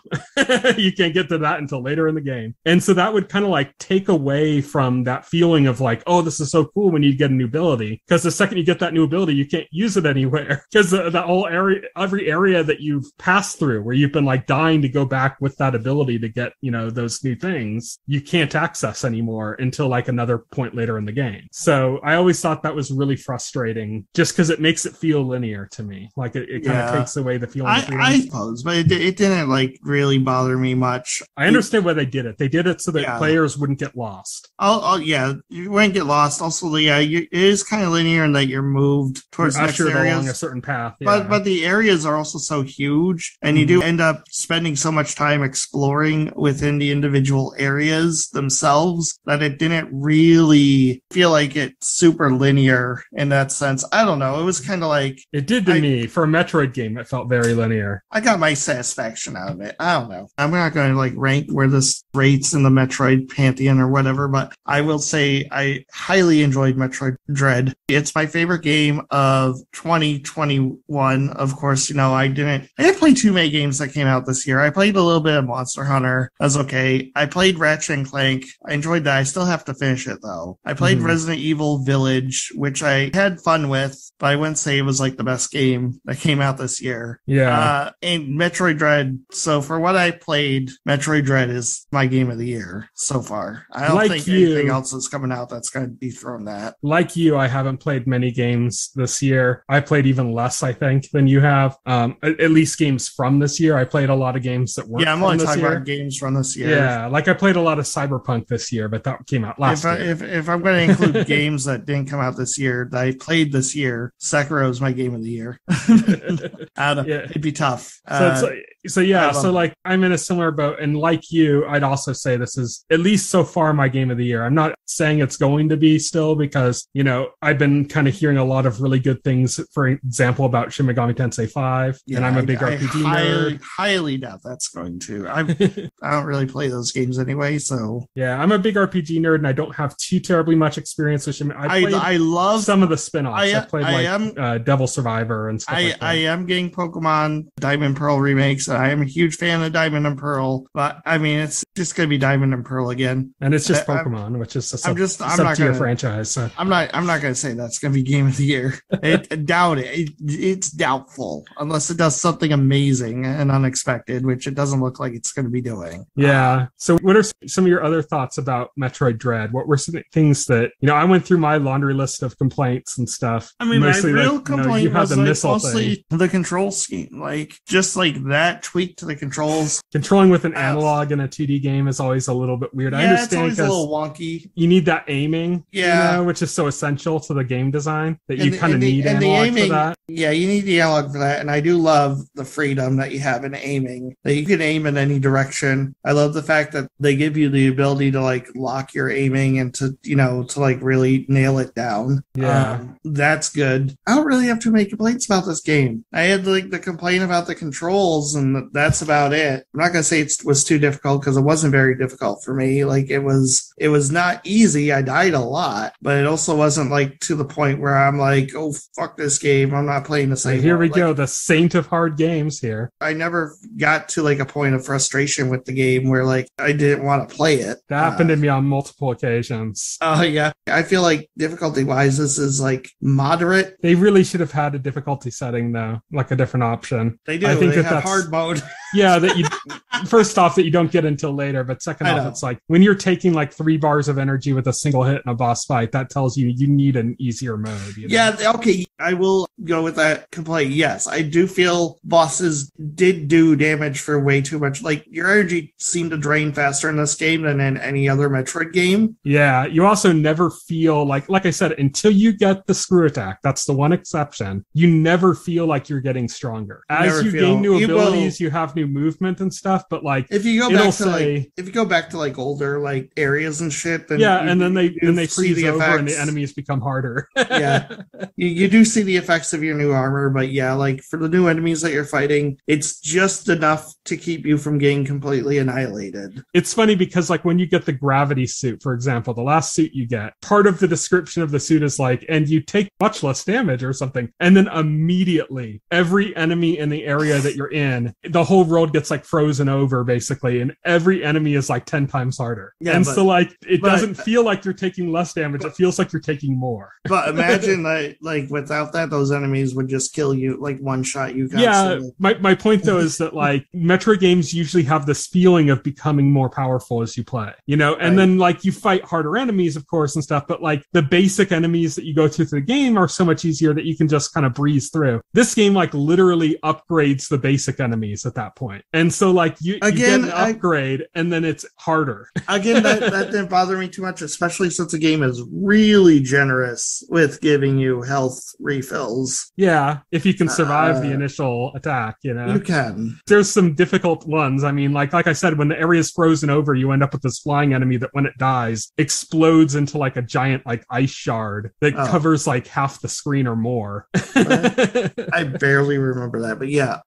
You can't get to that until later in the game. And so that would kind of like take away from that feeling of like, oh, this is so cool when you get a new ability. Because the second you get that new ability, you can't use it anywhere. Because the whole area, every area that you've passed through where you've been like dying to go back with that ability to get, those new things, you can't access anymore until like another point later in the game. So I always thought that was really frustrating just because it makes it feel linear to me. Like it kind of takes away the feeling. I suppose, but it didn't like really bother me much. I understand why they did it. They did it so that players wouldn't get lost. You wouldn't get lost. Also, it is kind of linear in that you're moved towards the next areas. Along a certain path. path. Yeah. But the areas are also so huge, and you do end up spending so much time exploring within the individual areas themselves that it didn't really feel like it's super linear in that sense. I don't know. It was kind of like... It did to me. For a Metroid game, it felt very linear. I got my satisfaction out of it. I don't know. I'm not going to like rank where this rates in the Metroid pantheon or whatever, but I will say I highly enjoyed Metroid Dread. It's my favorite game of 2021. Of course, I didn't play too many games that came out this year. I played a little bit of Monster Hunter. That was okay. I played Ratchet and Clank. I enjoyed that. I still have to finish it though. I played Resident Evil Village, which I had fun with, but I wouldn't say it was like the best game that came out this year. Yeah. And Metroid Dread. So for what I played, Metroid Dread is my game of the year so far. I don't think anything else is coming out that's going to dethrone that. Like you, I haven't played many games this year. I played even less, I think, than you have. At least games from this year. I played a lot of games that weren't. Yeah, I'm only talking about games from this year. Yeah, like I played a lot of Cyberpunk this year, but that came out last year. If I'm going to include games that didn't come out this year that I played this year, Sekiro is my game of the year. I don't know. Yeah. It'd be tough. So like I'm in a similar boat, and like you, I'd also say this is at least so far my game of the year. I'm not saying it's going to be still because I've been kind of hearing a lot of really good things, for example, about Shin Megami Tensei 5, and I'm a big RPG nerd. Highly doubt that's going to. I don't really play those games anyway, so yeah, I'm a big RPG nerd, and I don't have too terribly much experience with Shin. I love some of the spin-offs. I played Devil Survivor and stuff like that. I am getting Pokemon Diamond Pearl remakes. I am a huge fan of Diamond and Pearl, but I mean, it's just going to be Diamond and Pearl again. And it's just Pokemon, which is a sub-tier franchise. So. I'm not going to say that's going to be game of the year. Doubt it. It's doubtful unless it does something amazing and unexpected, which it doesn't look like it's going to be doing. Yeah. So what are some of your other thoughts about Metroid Dread? What were some things that, I went through my laundry list of complaints and stuff. I mean, mostly my real complaint was mostly the control scheme. Just like that tweak to the controls. Controlling with an analog in a 2D game is always a little bit weird. I understand it's always a little wonky. You need that aiming, which is so essential to the game design that you kind of need analog for that. Yeah, you need the analog for that. And I do love the freedom that you have in aiming, that you can aim in any direction. I love the fact that they give you the ability to lock your aiming and to really nail it down. Yeah. That's good. I don't really have too many complaints about this game. I had the complaint about the controls, and that's about it. I'm not going to say it was too difficult because it wasn't very difficult for me. It was not easy. I died a lot, but it also wasn't to the point where I'm oh, fuck this game. I'm not playing the same. Here we go. The saint of hard games here. I never got to a point of frustration with the game where I didn't want to play it. That happened to me on multiple occasions. Oh, yeah. I feel difficulty wise, this is moderate. They really should have had a difficulty setting though, a different option. They do. I think that's hard mode. Yeah, that you first off that you don't get until later, but second off, it's when you're taking 3 bars of energy with a single hit in a boss fight, that tells you need an easier mode. Yeah, okay, I will go with that complaint. Yes, I do feel bosses did do damage for way too much. Your energy seemed to drain faster in this game than in any other Metroid game. Yeah, you also never feel like I said, until you get the screw attack, that's the one exception, you never feel like you're getting stronger. As you gain new abilities, you have new movement and stuff, but if you go back to if you go back to older areas and shit, then and then they freeze over and the enemies become harder. Yeah, you do see the effects of your new armor, but for the new enemies that you're fighting, it's just enough to keep you from getting completely annihilated. It's funny because when you get the gravity suit, for example, the last suit you get, part of the description of the suit is and you take much less damage or something, and then immediately every enemy in the area that you're in, the whole world gets frozen over basically, and every enemy is 10 times harder. Yeah, and so it doesn't feel like you're taking less damage, it feels like you're taking more. But imagine without that, those enemies would just kill you, one shot you got. Yeah, my point though is that Metroid games usually have this feeling of becoming more powerful as you play, and then you fight harder enemies, of course, and stuff, but the basic enemies that you go through the game are so much easier that you can just breeze through. This game literally upgrades the basic enemies at that point. And so you get an upgrade and then it's harder. Again, that didn't bother me too much, especially since the game is really generous with giving you health refills. Yeah, if you can survive the initial attack, you know. You can. There's some difficult ones. I mean, like I said, when the area is frozen over, you end up with this flying enemy that when it dies, explodes into like a giant like ice shard that covers like half the screen or more. I barely remember that, but yeah.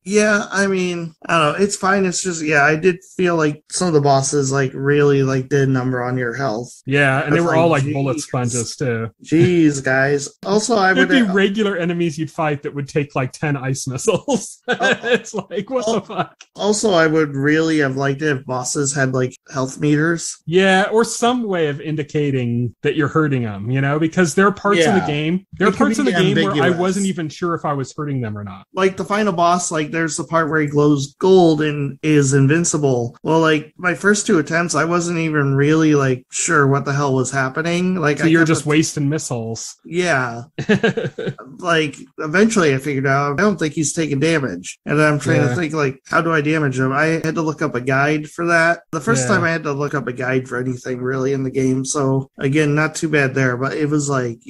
I mean, I don't know. It's fine. It's just, I did feel like some of the bosses like really like did a number on your health. Yeah, and they were all like bullet sponges too. Jeez, guys. Also, I would be regular enemies you'd fight that would take like 10 ice missiles. It's like, what the fuck? Also, I would really have liked it if bosses had like health meters. Yeah, or some way of indicating that you're hurting them, you know, because there are parts of the game. There are parts of the game where I wasn't even sure if I was hurting them or not. Like the final boss, like there's the part where he glows gold and is invincible. Well, like my first 2 attempts, I wasn't even really like sure what the hell was happening. Like, so you're just wasting missiles. Yeah. Like eventually I figured out I don't think he's taking damage. And then I'm trying to think like, how do I damage him? I had to look up a guide for that. The first time I had to look up a guide for anything really in the game. So again, not too bad there, but it was like,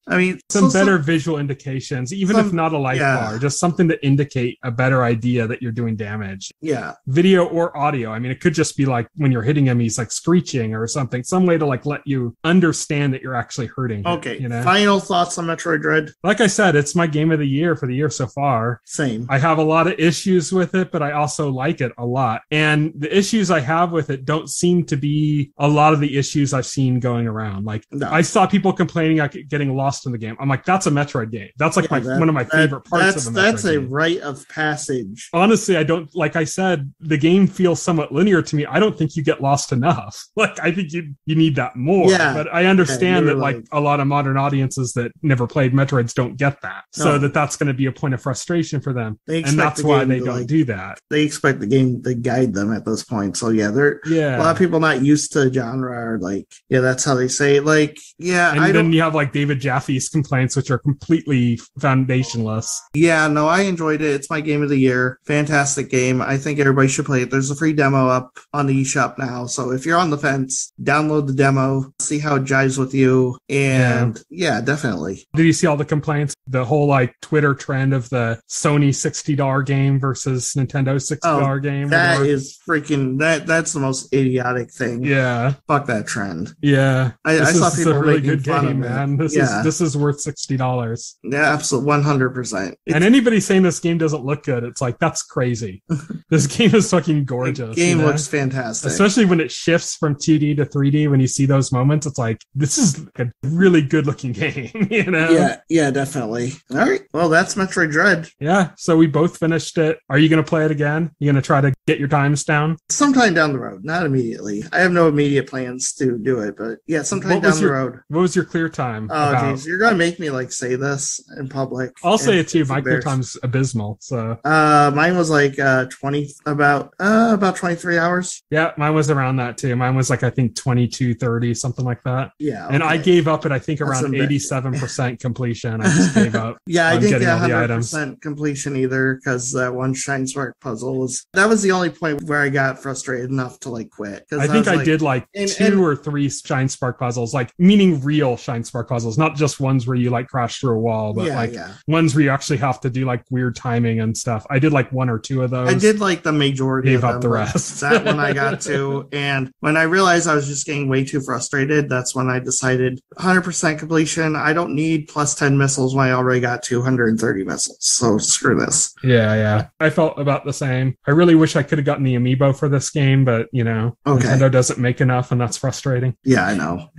I mean, some better visual indications, even if not a life bar, just something to indicate a better idea that you're doing damage. Yeah. Video or audio. I mean, it could just be like when you're hitting him, he's like screeching or something. Some way to like let you understand that you're actually hurting him. Okay. You know? Final thoughts on Metroid Dread? Like I said, it's my game of the year for the year so far. Same. I have a lot of issues with it, but I also like it a lot. And the issues I have with it don't seem to be a lot of the issues I've seen going around. Like I saw people complaining about getting lost in the game. I'm like, that's a Metroid game. That's like one of my favorite parts of a Metroid That's a game. rite of passage. Honestly, I don't, like I said, the game feels somewhat linear to me. I don't think you get lost enough. Like, I think you need that more. Yeah. But I understand that like a lot of modern audiences that never played Metroids don't get that. So that's going to be a point of frustration for them. And that's why they don't do that. They expect the game to guide them at this point. So a lot of people not used to genre are like, that's how they say it. Like, and then you have like David Jaffe's complaints, which are completely foundationless. Yeah, no, I enjoyed it. It's my game of the year. Fantastic game. I think everybody should play it. There's a free demo up on the eShop now. So if you're on the fence, download the demo, see how it jives with you. And definitely. Did you see all the complaints? The whole like Twitter trend of the Sony $60 game versus Nintendo $60 game. That is freaking, that's the most idiotic thing. Yeah. Fuck that trend. Yeah. I saw people a really good game, man. This is worth $60. Yeah, absolutely. 100%. And anybody saying this game doesn't look good, it's like, that's crazy. This game is fucking gorgeous. The game looks fantastic. Especially when it shifts from 2D to 3D. When you see those moments, it's like, this is like a really good looking game, you know? Yeah, definitely. All right. Well, that's Metroid Dread. Yeah. So we both finished it. Are you going to play it again? You going to try to get your times down? Sometime down the road. Not immediately. I have no immediate plans to do it, but sometime down the road. What was your clear time? Oh, geez. You're going to make me like say this in public. I'll say it too. My clear time's abysmal. So mine was like about 23 hours. Yeah, mine was around that too. Mine was like, I think 22-30, something like that. Yeah. Okay. And I gave up at I think around 87% completion. I just gave up. I didn't get 100% completion either, because that one Shine Spark puzzle was the only point where I got frustrated enough to like quit. I think I did like 2 or 3 Shine Spark puzzles, like meaning real Shine Spark puzzles, not just ones where you like crash through a wall, but ones where you actually have to do like weird timing and stuff. I did like 1 or 2 of those. I did like the majority gave of them, up the rest. That one I got to. And when I realized I was just getting way too frustrated, that's when I decided 100% completion. I don't need plus 10 missiles when I already got 230 missiles. So screw this. Yeah. I felt about the same. I really wish I could have gotten the amiibo for this game, but Nintendo doesn't make enough, and that's frustrating. Yeah, I know.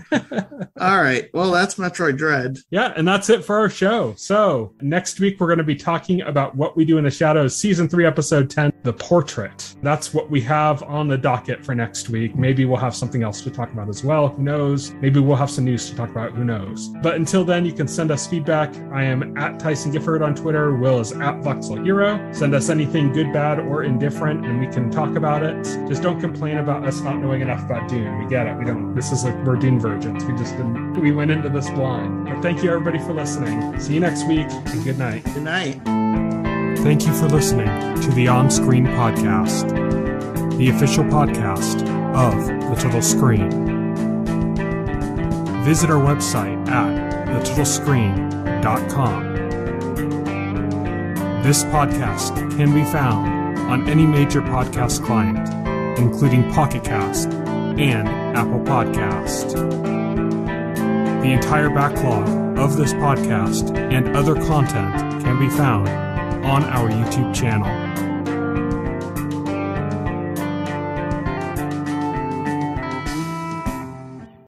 All right. Well, that's Metroid Dread. Yeah, and that's it for our show. So next week, we're going to be talking about What We Do in the Shadows, Season 3, Episode 10, The Portrait. That's what we have on the docket for next week. Maybe we'll have something else to talk about as well. Who knows? Maybe we'll have some news to talk about. Who knows? But until then, you can send us feedback. I am at Tyson Gifford on Twitter. Will is at Voxel Hero. Send us anything good, bad, or indifferent, and we can talk about it. Just don't complain about us not knowing enough about Dune. We get it. We're Dune virgins. We went into this blind. But thank you everybody for listening. See you next week, and good night. Good night. Thank you for listening to the OnScreen podcast. the official podcast of The Total Screen. Visit our website at thetotalscreen.com. This podcast can be found on any major podcast client, including Pocket Cast and Apple Podcast. The entire backlog of this podcast and other content can be found on our YouTube channel.